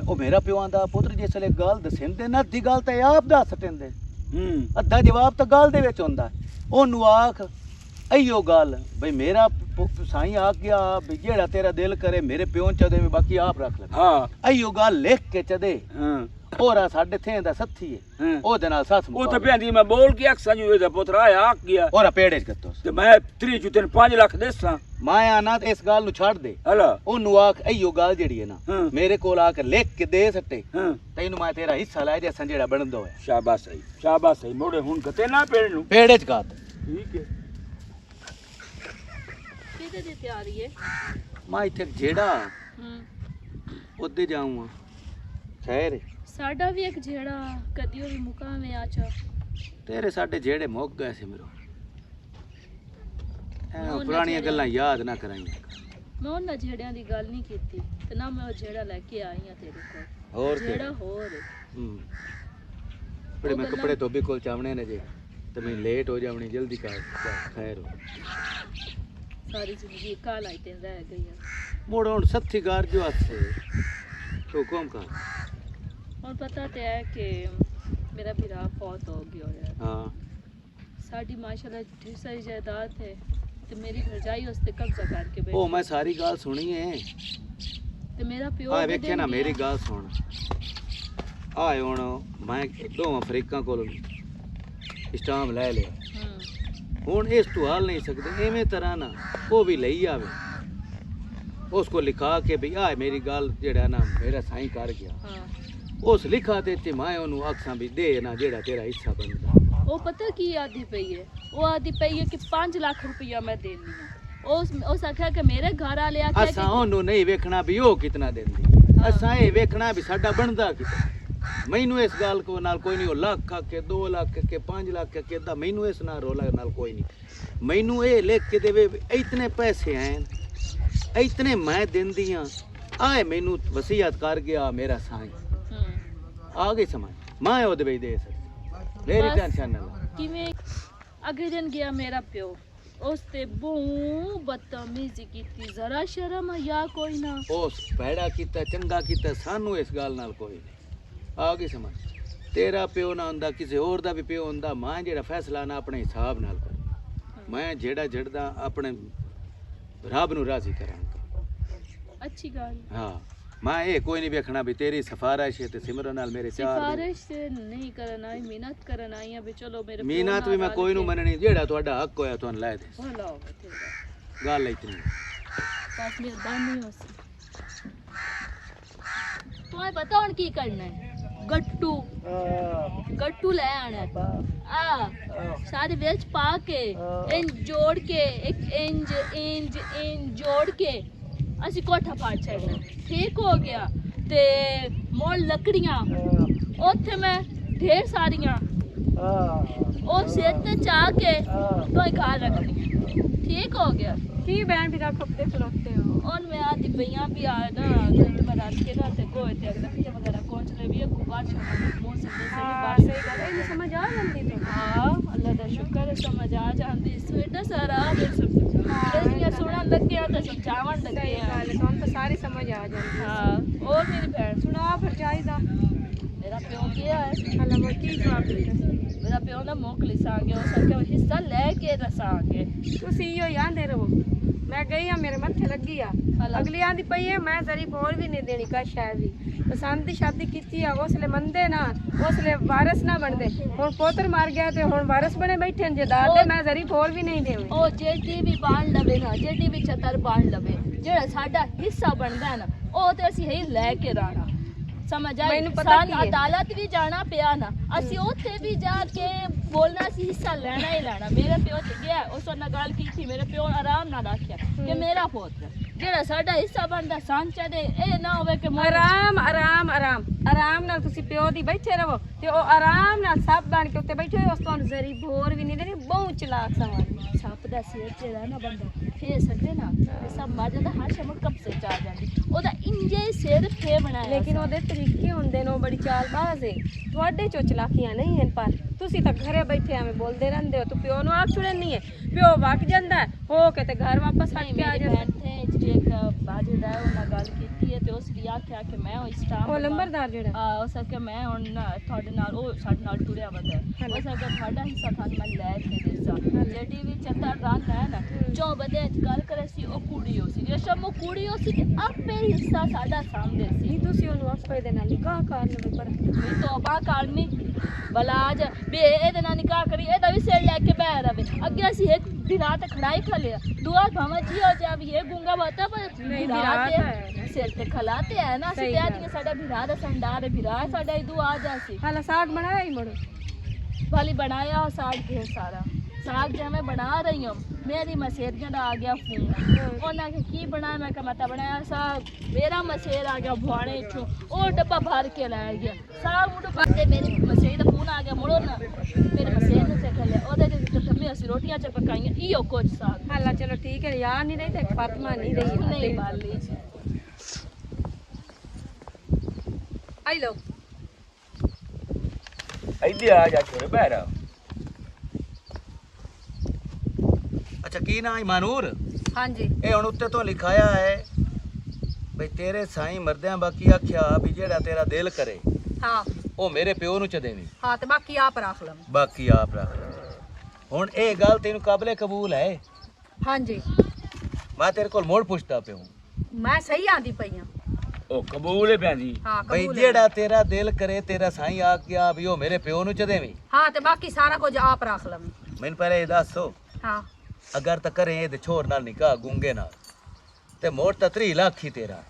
ਉਹ ਮੇਰਾ ਪਿਓ ਆਂਦਾ ਪੁੱਤਰ ਜਿਸ ਵੇਲੇ ਗੱਲ ਦਸਿੰਦੇ ਨਾ ਅੱਧੀ ਗੱਲ ਤਾਂ ਇਹ ਆਪ ਦੱਸ ਟਿੰਦੇ ਹੂੰ ਅੱਧਾ ਜਵਾਬ ਤਾਂ ਗੱਲ ਦੇ ਵਿੱਚ ਹੁੰਦਾ ਉਹਨੂੰ ਆਖ ਅਈਓ ਗੱਲ ਬਈ ਮੇਰਾ ਸਾਈਂ ਆ ਗਿਆ ਵੀ ਜਿਹੜਾ ਤੇਰਾ ਦਿਲ ਕਰੇ ਮੇਰੇ ਪਿਓ ਚ ਦੇ ਬਾਕੀ ਆਪ ਰੱਖ ਲੈ ਹਾਂ ਅਈਓ ਗੱਲ ਲਿਖ ਕੇ ਚਦੇ ਹਾਂ ਹੋਰ ਸਾਡੇ ਥੇ ਦਾ ਸੱਥੀ ਹੈ ਹਾਂ। ਉਹਦੇ ਨਾਲ ਸੱਥ ਉਹ ਤਾਂ ਭੈਂਦੀ ਮੈਂ ਬੋਲ ਕੇ ਅਕਸਾਂ ਜੋ ਇਹਦਾ ਪੁੱਤਰ ਆਇਆ ਆ ਗਿਆ ਹੋਰ ਪੇੜੇ ਚ ਕੱਤੋ ਤੇ ਮੈਂ 3 ਚੁ 5 ਲੱਖ ਦੇਸਾਂ ਮਾਇਆ ਨਾ ਤੇ ਇਸ ਗੱਲ ਨੂੰ ਛੱਡ ਦੇ ਹਲਾ ਉਹਨੂੰ ਆਖ ਇਹੋ ਗੱਲ ਜਿਹੜੀ ਹੈ ਨਾ ਹਾਂ। ਮੇਰੇ ਕੋਲ ਆ ਕੇ ਲਿਖ ਕੇ ਦੇ ਸੱਟੇ ਹਾਂ ਤੈਨੂੰ ਮੈਂ ਤੇਰਾ ਹਿੱਸਾ ਲੈ ਜਾ ਜਿਹੜਾ ਬਣਦਾ ਹੋਇਆ ਸ਼ਾਬਾਸ਼ ਸਹੀ ਮੋੜੇ ਹੁਣ ਕਤੇ ਨਾ ਪੇੜ ਨੂੰ ਪੇੜੇ ਚ ਕੱਤ ਠੀਕ ਹੈ ਕਿਹਦੇ ਦੀ ਤਿਆਰੀ ਹੈ ਮੈਂ ਇੱਥੇ ਜਿਹੜਾ ਹੂੰ ਉੱਤੇ ਜਾਊਂਗਾ ਖੈਰ ਸਾਡਾ ਵੀ ਇੱਕ ਜਿਹੜਾ ਕਦੀ ਉਹ ਵੀ ਮੁਕਾਵੇਂ ਆਚਾ ਤੇਰੇ ਸਾਡੇ ਜਿਹੜੇ ਮੁੱਕ ਗਏ ਸੀ ਮੇਰੋ ਉਹਨਾਂ ਪੁਰਾਣੀਆਂ ਜਿਹੜਿਆਂ- ਗੱਲਾਂ ਯਾਦ ਨਾ ਕਰਾਈਆਂ ਮੈਂ ਉਹਨਾਂ ਜਿਹੜਿਆਂ ਦੀ ਗੱਲ ਨਹੀਂ ਕੀਤੀ ਤੇ ਨਾ ਮੈਂ ਉਹ ਜਿਹੜਾ ਲੈ ਕੇ ਆਈ ਆ ਤੇਰੇ ਕੋਲ ਹੋਰ ਜਿਹੜਾ ਹੋਰ ਹੂੰ ਬੜੇ ਮੈਂ ਕੱਪੜੇ ਧੋਬੀ ਕੋਲ ਚਾਵਣੇ ਨੇ ਜੇ ਤੇ ਮੈਂ ਲੇਟ ਹੋ ਜਾਵਣੀ ਜਲਦੀ ਕਰ ਖੈਰ ਹੋ ਸਾਰੀ ਜ਼ਿੰਦਗੀ ਕਾਲ ਆਈ ਤੇ ਰਹਿ ਗਈ ਆ ਮੋੜ ਹੁਣ ਸੱਥੀ ਗਾਰ ਜੋ ਆਸੇ ਹੁਕਮ ਕਰ ਹੁਣ ਪਤਾ ਤੇ ਹੈ ਕਿ ਮੇਰਾ ਭਰਾ ਫੌਤ ਹੋ ਗਿਆ ਹੋਇਆ ਹਾਂ ਸਾਡੀ ਮਾਸ਼ਾਅੱਲਾ ਢੇਰ ਸਾਰੀ ਜਾਇਦਾਦ ਹੈ ਤੇ ਮੇਰੀ ਭਰਜਾਈ ਉਸ ਤੇ ਕਬਜ਼ਾ ਕਰਕੇ ਬੈਠੀ ਉਹ ਮੈਂ ਸਾਰੀ ਗੱਲ ਸੁਣੀ ਏ ਤੇ ਮੇਰਾ ਪਿਓ ਆ ਵੀ ਵੇਖਿਆ ਨਾ ਦਿੰਦੀ ਮੇਰੀ ਆ। ਗੱਲ ਸੁਣ ਆਏ ਹੁਣ ਮੈਂ ਦੋਵਾਂ ਅਫਰੀਕਾ ਕੋਲ ਸਟਾਮ ਲੈ ਲਿਆ ਹੂੰ ਹੁਣ ਇਸ ਤੋਂ ਹਾਲ ਨਹੀਂ ਸਕਦੇ ਐਵੇਂ ਤਰ੍ਹਾਂ ਨਾ ਉਹ ਵੀ ਲਈ ਆਵੇ ਉਸ ਕੋ ਲਿਖਾ ਕੇ ਵੀ ਆ ਮੇਰੀ ਗੱਲ ਜਿਹੜਾ ਨਾ ਮੇਰਾ ਸਾਈਂ ਕਰ ਗਿਆ ਹਾਂ ਉਸ ਲਿਖਾ ਤੇ ਤੇ ਮੈਂ ਉਹਨੂੰ ਆਖਾਂ ਵੀ ਦੇ ਨਾ ਜਿਹੜਾ ਤੇਰਾ ਹਿੱਸਾ ਬਣਦਾ ਉਹ ਪਤਾ ਕੀ ਆਦੀ ਪਈ ਹੈ ਉਹ ਆਦੀ ਪਈ ਹੈ ਕਿ 5 ਲੱਖ ਰੁਪਇਆ ਮੈਂ ਦੇਣੀ ਆ ਉਸ ਆਖਿਆ ਕਿ ਮੇਰੇ ਘਰ ਵਾਲੇ ਆਖਿਆ ਅਸਾਂ ਕਿ ਉਹਨੂੰ ਨਹੀਂ ਵੇਖਣਾ ਵੀ ਉਹ ਕਿਤਨਾ ਦਿੰਦੀ ਹਾਂ। ਅਸਾਂ ਇਹ ਵੇਖਣਾ ਵੀ ਸਾਡਾ ਬਣਦਾ ਕਿਤਨਾ ਮੈਨੂੰ ਇਸ ਗੱਲ ਕੋ ਨਾਲ ਕੋਈ ਨਹੀਂ ਉਹ ਲੱਖ ਕੇ 2 ਲੱਖ ਕੇ 5 ਲੱਖ ਕੇ ਦਾ ਮੈਨੂੰ ਇਸ ਨਾਲ ਰੋਲਾ ਨਾਲ ਕੋਈ ਨਹੀਂ ਮੈਨੂੰ ਇਹ ਲਿਖ ਕੇ ਦੇਵੇ ਵੀ ਇਤਨੇ ਪੈਸੇ ਆਏ ਇਤਨੇ ਮੈਂ ਦਿੰਦੀਆਂ ਆਏ ਮੈਨੂੰ ਵਸੀਅਤ ਕਰ ਗਿਆ ਮੇਰਾ ਸਾਈਂ ਹੂੰ ਆ ਗਈ ਸਮਝ ਮੈਂ ਉਹਦੇ ਵਿੱਚ ਦੇ ਸਕਦਾ ਮੇਰੀ ਬਸ। ਟੈਨਸ਼ਨ ਨਾ ਲੈ ਕਿਵੇਂ ਅਗਲੇ ਦਿਨ ਗਿਆ ਮੇਰਾ ਪਿਓ ਉਸ ਤੇ ਬਹੁਤ ਬਦਤਮੀਜ਼ੀ ਕੀਤੀ ਜ਼ਰਾ ਸ਼ਰਮ ਜਾਂ ਕੋਈ ਨਾ ਉਸ ਭੈੜਾ ਕੀਤਾ ਚੰਗਾ ਕੀਤਾ ਸਾਨੂੰ ਇਸ ਗੱਲ ਨਾਲ ਕੋਈ ਨਹੀਂ ਆ ਗਈ ਸਮਝ ਤੇਰਾ ਪਿਓ ਨਾ ਹੁੰਦਾ ਕਿਸੇ ਹੋਰ ਦਾ ਵੀ ਪਿਓ ਹੁੰਦਾ ਮੈਂ ਜਿਹੜਾ ਫੈਸਲਾ ਨਾ ਆਪਣੇ ਹਿਸਾਬ ਨਾਲ ਕਰਾਂ ਮੈਂ ਜਿਹੜਾ ਜੜਦਾ ਆਪਣੇ ਰੱਬ ਨੂੰ ਰਾਜ਼ੀ ਕਰਾਂਗਾ ਅੱਛੀ ਗੱਲ ਹਾਂ ਮੈਂ ਇਹ ਕੋਈ ਨਹੀਂ ਵੇਖਣਾ ਵੀ ਤੇਰੀ ਸਿਫਾਰਿਸ਼ ਹੈ ਤੇ ਸਿਮਰਨ ਨਾਲ ਮੇਰੇ ਚਾਰ ਦਿਨ। ਸਿਫਾਰਿਸ਼ ਤੇ ਨਹੀਂ ਕਰਨ ਆਈ ਮਿਹਨਤ ਕਰਨ ਆਈ ਆ ਵੀ ਚਲੋ ਮੇਰੇ ਪਿਓ ਮੀਨਾਤ ਨਾਲ ਵੀ ਮੈਂ ਰਲ ਕੋਈ ਨੂੰ ਕੇ ਮੰਨਣੀ ਜਿਹੜਾ ਤੁਹਾਡਾ ਹੱਕ ਹੋਇਆ ਤੁਹਾਨੂੰ ਲੈ ਦੇ ਭਲਾ ਹੋਵੇ ਤੇਰਾ ਗੱਲ ਇਤਨੀ ਬਸ ਮਿਹਰਬਾਨੀ ਹੋ ਸੀ ਤੁਹਾਨੂੰ ਪਤਾ ਹੁਣ ਕੀ ਕਰਨਾ ਹੈ ਗੱਟੂ ਲੈ ਆਣਾ ਆ ਸਾਰੇ ਵਿੱਚ ਪਾ ਕੇ ਇੰਜ ਜੋੜ ਕੇ ਇੱਕ ਇੰਜ ਜੋੜ ਕੇ ਅਸੀਂ ਕੋਠਾ ਪਾੜ ਛੱਡਣਾ ਠੀਕ ਹੋ ਗਿਆ ਤੇ ਮੋੜ ਲੱਕੜੀਆਂ ਉੱਥੇ ਮੈਂ ਢੇਰ ਸਾਰੀਆਂ ਉਹ ਸਿਰ ਤੇ ਚਾ ਕੇ ਤੋਂ ਘਰ ਰੱਖਣੀ ਠੀਕ ਹੋ ਗਿਆ ਕੀ ਬੈਣ ਵੀ ਰੱਖ ਤੇ ਖਲੋਤੇ ਹੋ और मैं आती पईया भी आ ना घर में रात के ना ते कोई ते लकड़ी वगैरह कोच ले भी गुबार मौसम से ਹਾਂ बारिश ਸਹੀ ਗੱਲ ਹੈ ਇਹਨੂੰ ਸਮਝ ਆ ਜਾਂਦੀ ਤੇ हाँ अल्लाह दा शुक्र है समझ आ जांदी स्वेटर सारा मेरे सब समझा सुना लग गया तो समझावन लग ਸਹੀ गया ਗੱਲ ਹੈ ਤੁਹਾਨੂੰ ਤਾਂ ਸਾਰੀ समझ ਆ ਜਾਂਦੀ हाँ और मेरी बहन ਸੁਣਾ ਫਿਰ ਚਾਹੀਦਾ मेरा प्यो गया है ਹਲਾ ਮੈਂ ਕੀ ਜਵਾਬ ਦਿੱਤਾ मेरा प्यो ना मोकली सांगे और सबके हिस्सा लेके रसांगे ਤੁਸੀਂ ਇਹੋ ਹੀ ਆਂਦੇ ਰਹੋ ਮੈਂ ਗਈ ਆ ਮੇਰੇ ਮੱਥੇ ਲੱਗੀ ਆ ਹਲਾ। ਅਗਲੀ ਆਂਦੀ ਪਈ ਹੈ ਮੈਂ ਜ਼ਰੀ ਬੋਲ ਵੀ ਨਹੀਂ ਦੇਣੀ ਕਸ਼ ਹੈ ਵੀ ਪਸੰਦ ਦੀ ਸ਼ਾਦੀ ਕੀਤੀ ਆ ਉਸਲੇ ਮੰਦੇ ਨਾ ਉਸਲੇ ਵਾਰਿਸ ਨਾ ਬਣਦੇ ਹੁਣ ਪੋਤਰ ਮਰ ਗਿਆ ਤੇ ਹੁਣ ਵਾਰਿਸ ਬਣੇ ਬੈਠੇ ਨੇ ਜੇ ਦਾਦੇ ਮੈਂ ਜ਼ਰੀ ਬੋਲ ਵੀ ਨਹੀਂ ਦੇਣੀ ਉਹ ਜਿਹੜੀ ਵੀ ਬਾਣ ਲਵੇ ਨਾ ਜਿਹੜੀ ਵੀ ਛਤਰ ਬਾਣ ਲਵੇ ਜਿਹੜਾ ਸਾਡਾ ਹਿੱਸਾ ਬਣਦਾ ਹੈ ਨਾ ਉਹ ਤੇ ਅਸੀਂ ਹੀ ਲੈ ਕੇ ਰਾਣਾ ਸਮਝ ਆਈ ਮੈਨੂੰ ਪਤਾ ਸਾਨੂੰ ਕੀ ਹੈ। ਅਦਾਲਤ ਵੀ ਜਾਣਾ ਪਿਆ ਨਾ ਅਸੀਂ ਉੱਥੇ ਵੀ ਜਾ ਕੇ ਬੋਲਣਾ ਸੀ ਹਿੱਸਾ ਲੈਣਾ ਹੀ ਲੈਣਾ ਮੇਰੇ ਪਿਓ ਤੇ ਗਿਆ ਉਸ ਨਾਲ ਗੱਲ ਕੀਤੀ ਮੇਰੇ ਪਿਓ ਆਰਾਮ ਨਾਲ ਆਖਿਆ ਕਿ ਮੇਰਾ ਪੁੱਤ ਜਿਹੜਾ ਸਾਡਾ ਹਿੱਸਾ ਬਣਦਾ ਸਾਂਚਾ ਦੇ ਇਹ ਨਾ ਹੋਵੇ ਕਿ ਆਰਾਮ ਆਰਾਮ ਆਰਾਮ ਆਰਾਮ ਨਾਲ ਤੁਸੀਂ ਪਿਓ ਦੀ ਬੈਠੇ ਰਹੋ ਤੇ ਉਹ ਆਰਾਮ ਨਾਲ ਸਭ ਬਣ ਕੇ ਉੱਤੇ ਬੈਠੇ ਹੋਏ ਉਸ ਤੋਂ ਜ਼ਰੀ ਬੋਰ ਵੀ ਨਹੀਂ ਦੇਣੀ ਬਹੁਤ ਚਲਾਕ ਸਵਾਲ ਸੱਪ ਦਾ ਸਿਰ ਜਿਹੜਾ ਨਾ ਬੰਦਾ ਫੇਰ ਸਕਦੇ ਨਾ ਤੇ ਸਭ ਮਰ ਜਾਂਦਾ ਹਰ ਸ਼ਮਕ ਕਬਜ਼ੇ ਚ ਆ ਜਾਂਦੀ ਉਹਦਾ ਇੰਜੇ ਸਿਰ ਫੇ ਬਣਾਇਆ ਲੇਕਿਨ ਉਹਦੇ ਤਰੀਕੇ ਹੁੰਦੇ ਨੇ ਉਹ ਬੜੀ ਚਾਲਬਾਜ਼ ਏ ਤੁਹਾਡੇ ਚੋਂ ਚਲਾਕੀਆਂ ਨਹੀਂ ਹਨ ਪਰ ਤੁਸੀਂ ਤਾਂ ਘਰੇ ਬੈਠੇ ਐਵੇਂ ਬੋਲਦੇ ਰਹਿੰਦੇ ਹੋ ਤੂੰ ਪਿਓ ਨੂੰ ਆਖ ਛੁੜਨੀ ਹੈ ਪਿਓ ਵਗ ਜਾਂਦਾ ਹੈ, ਹੋ ਕੇ ਤੇ ਘਰ ਵਾਪਸ ਹਟ ਕੇ ਆ ਮੇਰੀ ਜਾਂਦਾ ਭੈਣ ਤੇ ਜਿਹੜੀ ਇੱਕ ਬਾਜੇ ਦਾ ਉਹਨਾਂ ਗੱਲ ਕੀਤੀ ਹੈ ਤੇ ਉਸ ਦੀ ਆਖਿਆ ਕਿ ਮੈਂ ਉਹ ਸਟਾਫ ਉਹ ਲੰਬਰਦਾਰ ਜਿਹੜਾ ਉਸ ਕਿ ਮੈਂ ਹੁਣ ਤੁਹਾਡੇ ਨਾਲ ਉਹ ਸਾਡੇ ਨਾਲ ਟੁਰਿਆ ਵਦਾ ਉਸ ਕਿ ਤੁਹਾਡਾ ਹਿੱਸਾ ਤੁਹਾਨੂੰ ਮੈਂ ਲੈ ਕੇ ਦੇਸਾਂ जेडी भी चंदा रंग है ना जो बदे गल करे सी ओ कुड़ी हो सी रेशम ओ कुड़ी हो सी ते आपे हिस्सा साडा सामने सी ਨਹੀਂ ਤੁਸੀਂ ਉਹਨੂੰ ਆਪੇ ਦੇ ਨਾਲ ਨਿਕਾਹ ਕਰ ਲਵੇ ਪਰ ਵੀ ਤੋਬਾ ਕਰਨੀ ਭਲਾ ਅੱਜ ਵੀ ਇਹਦੇ ਨਾਲ ਨਿਕਾਹ ਕਰੀ ਇਹਦਾ ਵੀ ਸਿਰ ਲੈ ਕੇ ਬਹਿ ਰਵੇ ਅੱਗੇ ਅਸੀਂ ਇੱਕ ਬਿਨਾ ਤੇ ਖੜਾਈ ਖਲਿਆ ਦੁਆ ਭਾਵੇਂ ਜੀ ਹੋ ਜਾ ਵੀ ਇਹ ਗੁੰਗਾ ਬਾਤਾ ਪਰ ਨਹੀਂ, ਬਿਰਾ ਬਿਰਾ ਤੇ ਤਾਂ ਹੈ ਨਾ। ਸਿਰ ਤੇ ਖਲਾਤੇ ਹੈ ਨਾ ਅਸੀਂ ਸਹੀ ਕਹਿ ਗੱਲ। ਦਿੰਗੇ ਸਾਡਾ ਬਿਰਾ ਦਾ ਸੰਡਾਰ ਹੈ ਬਿਰਾ ਸਾਡਾ ਇਹ ਦੁਆ ਆ ਜਾ ਸੀ ਹਾਲਾ ਸਾਗ ਬਣਾਇਆ ਹੀ ਮੁੜ वाली बनाया और साग ढेर सारा साग जब मैं बना रही हूँ मेरी मसेरियाँ का आ गया फोन उन्हें के की बनाया मैं कहा मता बनाया साग मेरा मसेर आ गया भुआने इथों और डब्बा भर के लाया गया साग मुझे पत्ते मेरी मसेर का फोन आ गया मुड़ो ना मेरे मसेर ने से खले और मैं असी रोटियां च पकाई इो कुछ साग ਹਾਲਾ ਚਲੋ ਠੀਕ ਹੈ ਯਾਰ ਨਹੀਂ ਰਹੀ ਤੇ ਫਾਤਮਾ ਨਹੀਂ ਰਹੀ नहीं बाली ਆਈ ਲੋ ਇੱਧੇ ਆ ਜਾ ਛੋਰੇ ਬਹਿ ਰਾ ਅੱਛਾ ਕੀ ਨਾਂ ਹੈ ਮਾਨੂਰ ਹਾਂਜੀ ਇਹ ਹੁਣ ਉੱਤੇ ਤੋਂ ਲਿਖਾਇਆ ਹੈ ਬਈ ਤੇਰੇ ਸਾਈਂ ਮਰਦਿਆਂ ਬਾਕੀ ਆਖਿਆ ਵੀ ਜਿਹੜਾ ਤੇਰਾ ਦਿਲ ਕਰੇ ਹਾਂ ਉਹ ਮੇਰੇ ਪਿਓ ਨੂੰ ਚ ਦੇਵੀਂ ਹਾਂ ਤੇ ਬਾਕੀ ਆਪ ਰੱਖ ਲਵਾਂ ਬਾਕੀ ਆਪ ਰੱਖ ਲੈ ਹੁਣ ਇਹ ਗੱਲ ਤੈਨੂੰ ਕਾਬਲੇ ਕਬੂਲ ਹੈ ਹਾਂਜੀ ਮੈਂ ਤੇਰੇ ਕੋਲ ਮੋੜ ਪੁੱਛਦਾ ਪਿਆ ਮੈਂ ਸਹੀ ਆਂਦੀ ਪਈ ਆ ਉਹ ਕਬੂਲ ਹੈ ਭੈਣ ਜੀ ਹਾਂ ਬਈ ਕਬੂਲ ਹੈ। ਜਿਹੜਾ ਤੇਰਾ ਦਿਲ ਕਰੇ ਤੇਰਾ ਸਾਈਂ ਆਖਿਆ ਵੀ ਉਹ ਮੇਰੇ ਪਿਓ ਨੂੰ ਚ ਦੇਵੀਂ ਹਾਂ ਤੇ ਬਾਕੀ ਸਾਰਾ ਕੁਝ ਆਪ ਰੱਖ ਲਵਾਂ ਮੈਨੂੰ ਪਹਿਲੇ ਇਹ ਦੱਸੋ ਹਾਂ ਅਗਰ ਤਾਂ ਕਰੇ ਇਹਦੇ ਛੋਰ ਨਾਲ ਨਿਕਾਹ ਗੁੰਗੇ ਨਾਲ ਤੇ ਮੋੜ ਤਾਂ 3 ਲੱਖ ਹੀ ਤੇਰਾ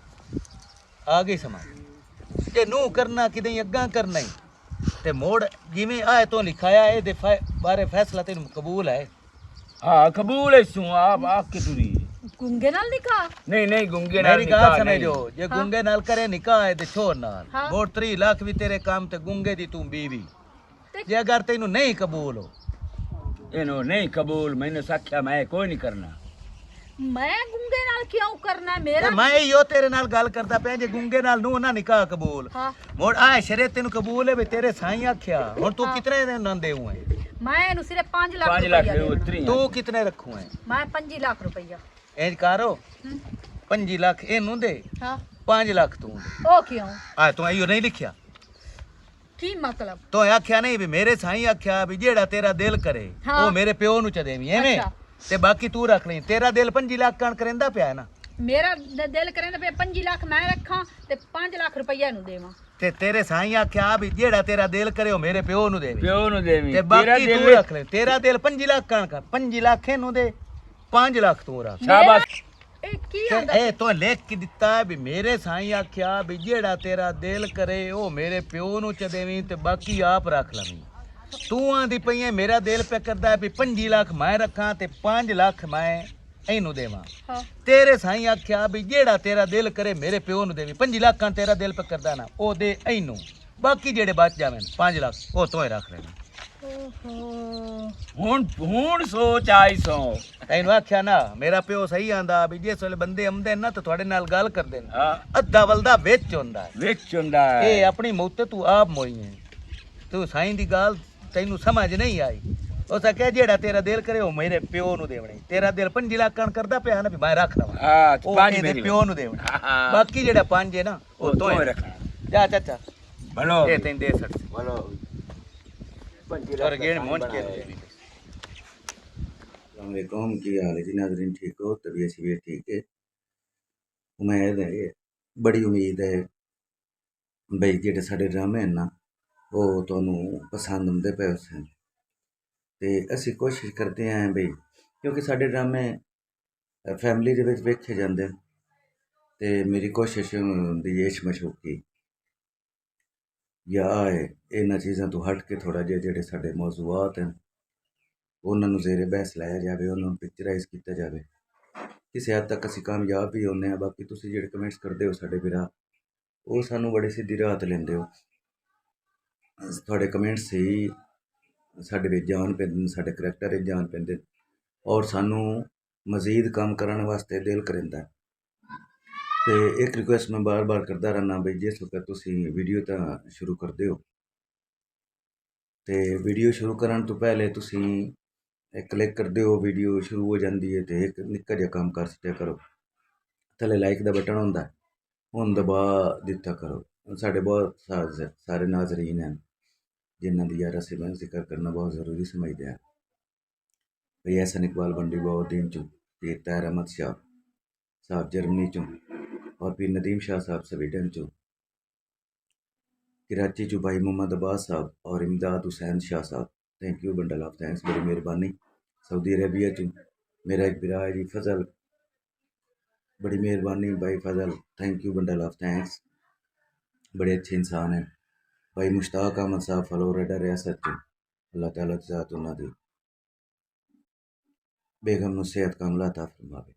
ਆ ਗਈ ਸਮਝ ਜੇ ਨੂੰ ਕਰਨਾ ਕਿਤੇ ਅੱਗਾ ਕਰਨਾ ਹੀ ਤੇ ਮੋੜ ਜਿਵੇਂ ਆਏ ਤੋਂ ਲਿਖਾਇਆ ਇਹਦੇ ਬਾਰੇ ਫੈਸਲਾ ਤੈਨੂੰ ਕਬੂਲ ਹੈ ਹਾਂ ਕਬੂਲ ਹੈ ਸੂ ਆਪ ਕੇ ਤੁਰੀ ਗੁੰਗੇ ਨਾਲ ਨਿਕਾਹ ਨਹੀਂ ਨਹੀਂ ਗੁੰਗੇ ਨਾਲ ਮੇਰੀ ਗੱਲ ਨਿਕਾਹ ਨਹੀਂ। ਸਮਝੋ ਜੇ ਗੁੰਗੇ ਨਾਲ ਕਰੇ ਨਿਕਾਹ ਤੇ ਛੋਰ ਨਾਲ ਹਾਂ। ਮੋੜ 3 ਲੱਖ ਵੀ ਤੇਰੇ ਕੰਮ ਤੇ ਗੁੰਗੇ ਦੀ ਤੂੰ ਬੀਵੀ ਤੇ- ਜੇ ਅਗਰ ਤੈਨੂੰ ਨਹੀਂ ਕਬੂਲ ਹੋ ਇਹਨੂੰ ਨਹੀਂ ਕਬੂਲ ਮੈਨੂੰ ਸਾਖਿਆ ਮੈਂ ਕੋਈ ਨਹੀਂ ਕਰਨਾ ਮੈਂ ਗੁੰਗੇ ਨਾਲ ਕਿਉਂ ਕਰਨਾ ਤੇ ਮੇਰਾ ਮੈਂ ਇਹੋ ਤੇਰੇ ਨਾਲ ਗੱਲ ਕਰਦਾ ਪਿਆ ਜੇ ਗੁੰਗੇ ਨਾਲ ਨੂੰ ਨਾ ਨਿਕਾਹ ਕਬੂਲ ਹਾਂ ਮੋੜ ਆ ਸ਼ਰੀਅਤ ਤੈਨੂੰ ਕਬੂਲ ਹੈ ਵੀ ਤੇਰੇ ਸਾਈਂ ਆਖਿਆ ਹੁਣ ਤੂੰ ਕਿਤਨੇ ਦੇ ਨਾ ਦੇਉ ਹੈ ਮੈਂ ਇਹਨੂੰ ਸਿਰਫ 5 ਲੱਖ 5 ਲੱਖ ਰੁਪਈਆ ਦੇ ਦੇਣਾ। ਉਤਰੀ ਤੂੰ ਕਿਤਨੇ ਰੱਖੂ ਹੈ ਮੈਂ 5 ਲੱਖ ਰੁਪਈਆ ਇੰਜ ਕਰੋ ਹਮ, 5 ਲੱਖ ਇਹਨੂੰ ਦੇ ਹਾਂ 5 ਲੱਖ ਤੂੰ ਦੇ ਉਹ ਕਿਉਂ ਆ ਤੂੰ ਇਹੋ ਨਹੀਂ ਲਿਖਿਆ ਕੀ ਮਤਲਬ ਤੂੰ ਆਖਿਆ ਨਹੀਂ ਵੀ ਮੇਰੇ ਸਾਈਂ ਆਖਿਆ ਵੀ ਜਿਹੜਾ ਤੇਰਾ ਦਿਲ ਕਰੇ ਹਾਂ। ਉਹ ਮੇਰੇ ਪਿਓ ਨੂੰ ਚ ਦੇਵੀਂ ਐਵੇਂ ਅੱਛਾ। ਤੇ ਬਾਕੀ ਤੂੰ ਰੱਖ ਲਈ ਤੇਰਾ ਦਿਲ 5 ਲੱਖ ਕਣ ਕਰੇਂਦਾ ਪਿਆ ਨਾ ਮੇਰਾ ਦਿਲ ਕਰੇ ਤੇ 5 ਲੱਖ ਮੈਂ ਰੱਖਾਂ ਤੇ 5 ਲੱਖ ਰੁਪਈਆ ਇਹਨੂੰ ਦੇਵਾਂ ਤੇ ਤੇਰੇ ਸਾਈਂ ਆਖਿਆ ਵੀ ਜਿਹੜਾ ਤੇਰਾ ਦਿਲ ਕਰੇ ਉਹ ਮੇਰੇ ਪਿਓ ਨੂੰ ਦੇਵੀਂ ਪਿਓ ਨੂੰ ਦੇਵੀਂ ਤੇ ਬਾਕੀ ਤੂੰ ਰੱਖ ਲੈ ਤੇਰਾ ਦਿਲ 5 ਲੱਖ ਕਣ ਕਰ 5 ਲੱਖ ਇਹਨੂੰ ਦੇ 5 ਲੱਖ ਤੂੰ ਰੱਖ ਸ਼ਾਬਾਸ਼ ਇਹ ਕੀ ਤੇ ਆਂਦਾ ਇਹ ਤੋਂ ਲਿਖ ਕੇ ਦਿੱਤਾ ਹੈ ਵੀ ਮੇਰੇ ਸਾਈਂ ਆਖਿਆ ਵੀ ਜਿਹੜਾ ਤੇਰਾ ਦਿਲ ਕਰੇ ਉਹ ਮੇਰੇ ਪਿਓ ਨੂੰ ਚ ਦੇਵੀਂ ਤੇ ਬਾਕੀ ਆਪ ਰੱਖ ਲਵੀਂ ਤੂੰ ਆਂਦੀ ਪਈ ਹੈ ਮੇਰਾ ਦਿਲ ਪਿਆ ਕਰਦਾ ਹੈ ਵੀ 5 ਲੱਖ ਮੈਂ ਰੱਖਾਂ ਤੇ 5 ਲੱਖ ਮੈਂ ਇਹਨੂੰ ਦੇਵਾਂ ਹਾਂ ਤੇਰੇ ਸਾਈਂ ਆਖਿਆ ਵੀ ਜਿਹੜਾ ਤੇਰਾ ਦਿਲ ਕਰੇ ਮੇਰੇ ਪਿਓ ਨੂੰ ਦੇਵੀਂ 5 ਲੱਖਾਂ ਤੇਰਾ ਦਿਲ ਪਿਆ ਕਰਦਾ ਨਾ ਉਹ ਦੇ ਇਹਨੂੰ ਬਾਕੀ ਜਿਹੜੇ ਬਚ ਜਾਵੇਂ 5 ਲੱਖ ਉਹ ਤੋਂ ਹੀ ਰੱਖ ਲੈਣਾ ਓਹੋ ਹੁਣ ਸੋਚ ਆਈ ਸੋ ਤੈਨੂੰ ਆਖਿਆ ਨਾ ਮੇਰਾ ਪਿਓ ਸਹੀ ਆਂਦਾ ਵੀ ਜਿਸ ਵੇਲੇ ਬੰਦੇ ਆਉਂਦੇ ਨੇ ਨਾ ਤਾਂ ਤੁਹਾਡੇ ਨਾਲ ਗੱਲ ਕਰਦੇ ਨੇ ਹਾਂ ਅੱਧਾ ਵਲਦਾ ਵਿੱਚ ਹੁੰਦਾ ਹੈ। ਵਿੱਚ ਹੁੰਦਾ ਹੈ। ਇਹ ਆਪਣੀ ਮੌਤ ਤੇ ਤੂੰ ਆਪ ਮੋਈ ਹੈ ਤੂੰ ਸਾਈਂ ਦੀ ਗੱਲ ਤੈਨੂੰ ਸਮਝ ਨਹੀਂ ਆਈ ਉਹ ਸਕਿਆ ਜਿਹੜਾ ਤੇਰਾ ਦਿਲ ਕਰੇ ਉਹ ਮੇਰੇ ਪਿਓ ਨੂੰ ਦੇਵਣੀ ਤੇਰਾ ਦਿਲ 5 ਲੱਖ ਕਣ ਕਰਦਾ ਪਿਆ ਨਾ ਵੀ ਮੈਂ ਰੱਖ ਲਵਾਂ ਹਾਂ ਉਹ ਪੰਜ ਇਹਦੇ ਮੇਰੀ ਪਿਓ ਨੂੰ ਦੇਵਣਾ ਹਾਂ। ਬਾਕੀ ਜਿਹੜਾ 5 ਹੈ ਨਾ ਉਹ ਉਹ ਤੋਂ ਤੋਂ ਹੀ ਰੱਖਣਾ ਜਾ ਚਾਚਾ ਭਲੋ ਇਹ ਤੈਨੂੰ ਦੇ ਸਕਦਾ ਭਲੋ और गेड़ मोहन के वालेकुम की हाल है जी नाज़रीन ठीक हो तबीयत शबीयत ठीक है उम्मीद है बड़ी उम्मीद है बई जेडे साडे ड्रामे हैं ना वो तुहानू पसंद आंदे पे उस ते असी कोशिश करते हैं बई क्योंकि साडे ड्रामे फैमिली दे विच वेखे जांदे ते मेरी कोशिश हुंदी है इश मशूकी या आए इन्हां चीज़ां तो हट के थोड़ा जिहा जेहड़े साडे मौजूआत हैं ਉਹਨਾਂ ਨੂੰ ਜ਼ੇਰੇ ਬਹਿਸ ਲਾਇਆ ਜਾਵੇ ਉਹਨਾਂ ਨੂੰ ਪਿਕਚਰਾਈਜ਼ ਕੀਤਾ ਜਾਵੇ ਕਿਸੇ ਹੱਦ ਤੱਕ ਅਸੀਂ ਕਾਮਯਾਬ ਵੀ ਹੁੰਦੇ ਹਾਂ ਬਾਕੀ ਤੁਸੀਂ ਜਿਹੜੇ ਕਮੈਂਟਸ ਕਰਦੇ ਹੋ ਸਾਡੇ ਵੀਰਾ ਉਹ ਸਾਨੂੰ ਬੜੀ ਸਿੱਧੀ ਰਾਹ 'ਤੇ ਲੈਂਦੇ ਹੋ ਤੁਹਾਡੇ ਕਮੈਂਟਸ ਹੀ ਸਾਡੇ ਵਿੱਚ ਜਾਨ ਪੈਂਦੇ ਨੇ ਸਾਡੇ ਕਰੈਕਟਰ ਵਿੱਚ ਜਾਨ ਪੈਂਦੇ ਨੇ ਔਰ ਸਾਨੂੰ ਮਜ਼ੀਦ ਕੰਮ ਕਰਨ ਵਾਸਤੇ ਦਿਲ ਕਰਿੰਦਾ ਤੇ ਇੱਕ ਰਿਕੁਐਸਟ ਮੈਂ ਬਾਰ-ਬਾਰ ਕਰਦਾ ਰਹਿਣਾ ਬਈ ਜਿਸ ਵਕਤ ਤੁਸੀਂ ਵੀਡੀਓ ਤਾਂ ਸ਼ੁਰੂ ਕਰਦੇ ਹੋ ਤੇ ਵੀਡੀਓ ਸ਼ੁਰੂ ਕਰਨ ਤੋਂ ਪਹਿਲੇ ਤੁਸੀਂ ਕਲਿੱਕ ਕਰਦੇ ਹੋ ਵੀਡੀਓ ਸ਼ੁਰੂ ਹੋ ਜਾਂਦੀ ਹੈ ਤੇ ਇੱਕ ਨਿੱਕਾ ਜਿਹਾ ਕੰਮ ਕਰ ਸਕਿਆ ਕਰੋ ਥੱਲੇ ਲਾਈਕ ਦਾ ਬਟਨ ਹੁੰਦਾ ਉਹਨੂੰ ਦਬਾ ਦਿੱਤਾ ਕਰੋ ਸਾਡੇ ਬਹੁਤ ਸਾਰੇ ਨਾਜ਼ਰੀਨ ਹਨ ਜਿਨ੍ਹਾਂ ਦੀ ਯਾਰ ਅਸੀਂ ਮੈਂ ਜ਼ਿਕਰ ਕਰਨਾ ਬਹੁਤ ਜ਼ਰੂਰੀ ਸਮਝਦੇ ਹਾਂ भाई एहसन इकबाल बंडी बहाउद्दीन चो, पीर ताहिर अहमद शाह साहब जर्मनी चो, और पीर नदीम शाह साहब स्वीडन चो, कराची चो भाई मोहम्मद अब्बास साहब और इमदाद हुसैन शाह साहब, thank you bundle of thanks, बड़ी मेहरबानी। सऊदी अरेबिया चो मेरा एक बिरा है जी फजल, बड़ी मेहरबानी भाई Fazal, thank you bundle of thanks, बड़े अच्छे इंसान हैं। भाई मुश्ताक अहमद साहब फ्लोरिडा रियासत चो, अल्लाह ताला दी ज़ात उन्हां दी बेगम नूं सेहत कामला अता फरमावे।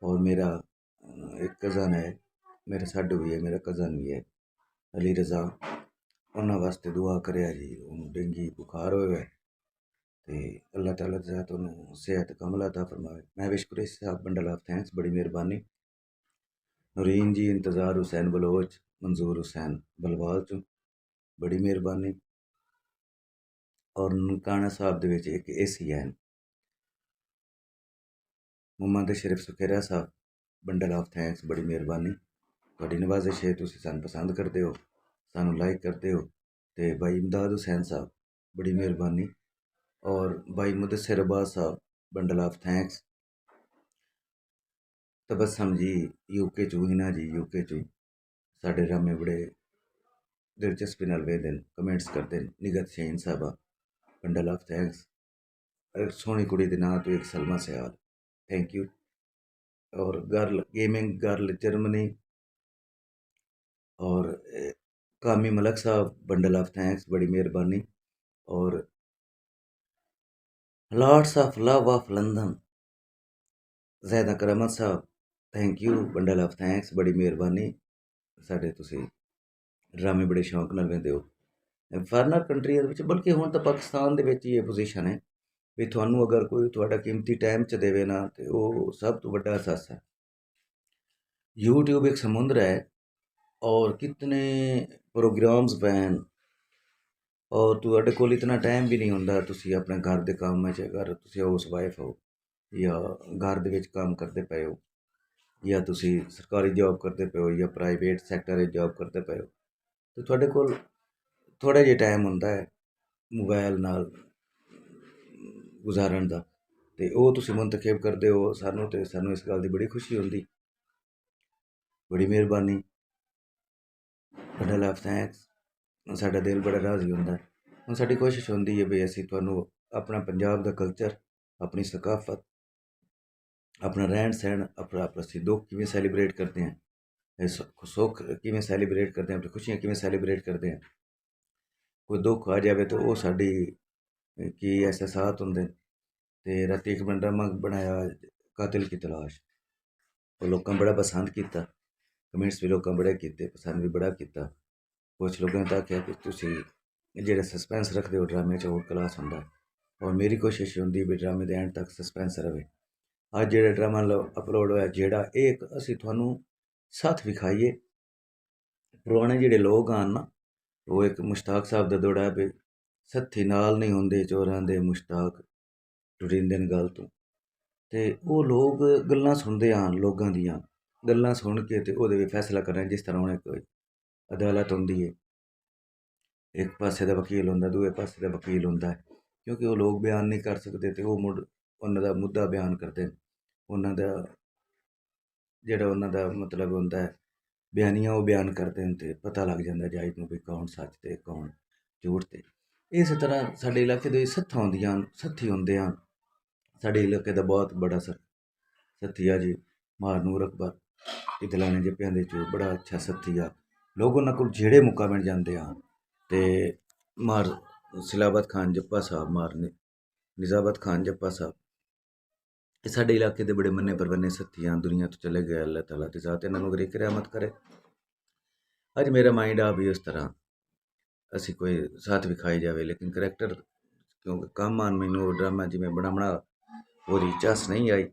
और मेरा एक कज़न है, मेरा साडू भी है, मेरा कज़न भी है अली रज़ा, उन्हां वास्ते दुआ करेआ जी, उन्हें डेंगी बुखार होया है ते अल्लाह ताला दी ज़ात उन्हें सेहत कामला अता फरमावे। महविश कुरैशी साहब बंडल ऑफ थैंक्स, बड़ी मेहरबानी। नूरीन जी इंतज़ार हुसैन बलोच, मंजूर हुसैन बलवाल चो, बड़ी मेहरबानी। और ननकाना साहब दे विच एक एसी है मुहम्मद शरीफ सुखेरा साहब, बंडल ऑफ थैंक्स, बड़ी मेहरबानी। तुहाडी नवाजिश है, तुसीं सानूं पसंद करदे हो, सानूं लाइक करदे हो। ते भाई इमदाद हुसैन साहब, बड़ी मेहरबानी। और भाई मुदस्सिर अब्बास साहब, bundle of thanks. Tabassum ji UK चो, हिना जी यूके चो, साडे ड्रामे बड़े दिलचस्पी नाल वेखदे न, कमेंट्स करदे न। निगत शहीन साहबा, बंडल ऑफ थैंक्स। सोहनी कुड़ी दे नां तो एक सलमा सियाल, थैंक यू। और गर्ल गेमिंग गर्ल जर्मनी, और कामी मलक साहब, बंडल ऑफ थैंक्स, बड़ी मेहरबानी। और lords of love of London, Zaida Karamat साहब, thank you bundle of thanks, बड़ी मेहरबानी। साडे तुसीं ड्रामे बड़े शौक नाल वेंदे हो। फॉरनर कंट्रियां दे विच, बल्कि हुण तां पाकिस्तान दे विच ये पोजीशन है भी तुहानूं अगर कोई तुहाडा कीमती टाइम च देवे ना, ते ओह सब तो वड्डा असासा है। यूट्यूब एक समुंदर है और कितने प्रोग्राम्स पैन, और तुहाडे कोल इतना टाइम भी नहीं हुंदा तुसीं अपने घर दे काम च, अगर तुसीं हाउस वाइफ हो या घर दे विच काम करदे पए हो, या तुसीं सरकारी जॉब करदे पे हो, या प्राइवेट सैक्टर च जॉब करदे पे हो, तो तुहाडे कोल थोड़ा जिहा टाइम हुंदा है मोबाइल नाल गुजारन दा, ते ओह तुसीं मुंतखब करदे हो सानूं, ते सानूं इस गल्ल दी बड़ी खुशी हुंदी। बड़ी मेहरबानी, बंडल ऑफ थैंक्स। साडा दिल बड़ा राजी हुंदा है। हुण साडी कोशिश हुंदी है भी असीं तुहानूं अपना पंजाब दा कल्चर, अपनी सकाफत, अपना रहन सहन, अपना असीं दुख किवें सैलीब्रेट करदे हैं, सुख किवें सैलीब्रेट करदे हैं, अपनी खुशियां किवें सैलीब्रेट करदे हैं। कोई दुख आ जावे तो ओह साडी की एहसासात हुंदे न। ते रातीं इक मैं ड्रामा बनाया कातिल की तलाश, ओह लोकां बड़ा पसंद कीता, कमेंट्स भी लोकां बड़े कीते, पसंद भी बड़ा कीता। कुछ लोगों ने आखेआ कि तुसीं जेह्ड़ा सस्पेंस रखदे हो ड्रामे च ओह क्लास हुंदा है, और मेरी कोशिश होंदी भी ड्रामे दे एंड तक सस्पेंस रवे। अज जेह्ड़ा ड्रामा अपलोड होया, जेह्ड़ा एक असीं तुहानूं सत्थ विखाइए, पुराने जेह्ड़े लोग आन ना, ओह एक मुश्ताक साहब दा दोड़ा है भी सत्थी नाल नहीं हुंदे चोरां दे मुश्ताक टुरिंदे न गल तो, ते ओह लोग गल्लां सुनदे आन, लोगां दियां गल्लां सुन के ते ओहदे विच फैसला करन, जिस तरह हुण इक अदालत हुंदी है, एक पासे दा वकील हुंदा, दूए पासे दा वकील हुंदा है, क्योंकि ओह लोग बयान नहीं कर सकदे ते ओह मुड़ उन्हां दा मुद्दा बयान करदे न, उन्हां दा जेह्ड़ा उन्हां दा मतलब हुंदा है बयानियां ओह बयान करदे न, ते पता लग जांदा जज नूं भी कौन सच ते कौन झूठ। ते इस तरह साडे इलाके दे सत्थां हुंदियां न, सत्थी हुंदे हन। साडे इलाके दा बहुत बड़ा सत्थी आ जी महानूर अकबर, इदलाने जप्पियां दे चो बड़ा अच्छा सत्थी आ। लोग उन्हां कोल जेह्ड़े मौका मिल जांदे आ, ते मार सिलावत खान जप्पा साहब, मार निजावत खान जप्पा साहब, एह् साडे इलाके दे बड़े मन्ने परवन्ने सत्थी आ, दुनिया तो चले गए, अल्लाह ताला दी ज़ात इन्हां नूं गरीक रहमत करे। अज मेरा माइंड आ भी उस तरह असीं कोई साथ विखाई जावे, लेकिन करैक्टर क्योंकि कम आन, मैनूं ड्रामा जिवें बनावणा ओहदी चस नहीं आई,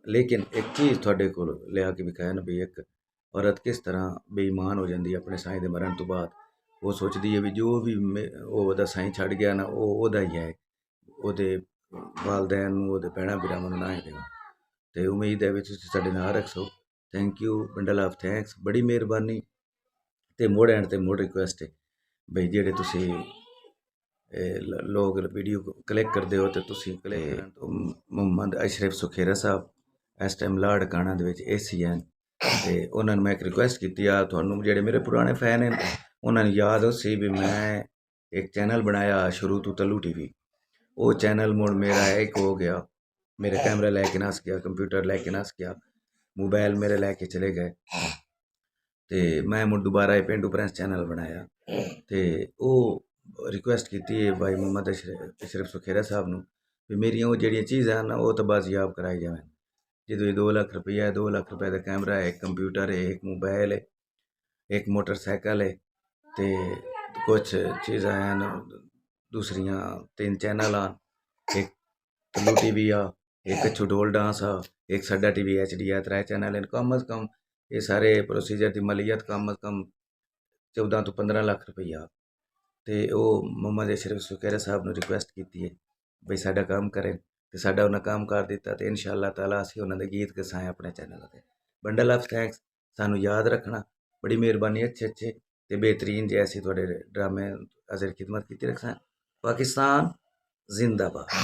लेकिन एक चीज़ तुहाडे कोल लिया के विखाया ना भी एक औरत किस तरह बेईमान हो जाती है अपने साईं के मरण तो बाद। वो सोचती है भी जो भी ओहदा साईं छड़ गया ना, वो ओहदा ही है, ओहदे वालदैन नूं, ओहदे भैणां भरावां नूं ना ही देना। तो उम्मीद है भी तुसीं साडे नाल रखो। Thank you bundle of thanks, बड़ी मेहरबानी। ते मोड़ एंड ते मोड़ रिक्वेस्ट है भाई जेह्ड़े तुसीं लोग वीडियो क्लिक करदे हो, ते तुसीं क्लिक तो ਮੁਹੰਮਦ ਅਸ਼ਰਫ ਸੁਖੇਰਾ ਸਾਹਿਬ ਇਸ ਟਾਈਮ ਲਾੜ ਕਾਣਾ ਦੇ ਵਿੱਚ ਏਸੀ ਹਨ ਤੇ ਉਹਨਾਂ ਨੂੰ ਮੈਂ ਇੱਕ ਰਿਕੁਐਸਟ ਕੀਤੀ ਆ, ਤੁਹਾਨੂੰ ਜਿਹੜੇ ਮੇਰੇ ਪੁਰਾਣੇ ਫੈਨ ਹਨ ਉਹਨਾਂ ਨੂੰ ਯਾਦ ਹੋ ਸੀ ਵੀ ਮੈਂ ਇੱਕ ਚੈਨਲ ਬਣਾਇਆ ਸ਼ੁਰੂ ਤੋਂ ਤੱਲੂ ਟੀਵੀ। ਉਹ ਚੈਨਲ ਮੁੜ ਮੇਰਾ ਇੱਕ ਹੋ ਗਿਆ, ਮੇਰੇ कैमरा लेके नस गया, कंप्यूटर लेके नस गया, मोबाइल मेरे लेके चले गए तो मैं मुड़ दोबारा पेंडू प्रेस चैनल बनाया तो वो रिक्वेस्ट की भाई मोहम्मद अशरफ सुखेरा साहब नूं भी मेरी वो जड़ियाँ चीज़ां ना वो तो बाजियाब कराई जाए। जो 2 लाख रुपया है, 2 लाख रुपए का कैमरा है, एक कंप्यूटर है, एक मोबाइल है, एक मोटरसाइकिल है तो कुछ चीज़ां हैं दूसरियाँ 3 चैनल आ, एक तल्लू टीवी आ, एक छुडोल डांस आ, एक साडा टीवी HD आ, 3 चैनल हैं। कम अज़ कम ये सारे प्रोसीजर की मलीयत कम अज़ कम 14 तो 15 लाख रुपया तो वो मोहम्मद अशरफ सुखेरा साहब ने रिक्वेस्ट की है बई साडा काम करें तो साडा उन्हें काम कर दिता तो इंशाअल्लाह ताला असीं उन्हां दे गीत गसाए अपने चैनल पर। बंडल ऑफ थैंक्स, सानू याद रखना, बड़ी मेहरबानी। अच्छे तो बेहतरीन जैसी थोड़े ड्रामे हाजिर खिदमत की रखना। पाकिस्तान जिंदाबाद।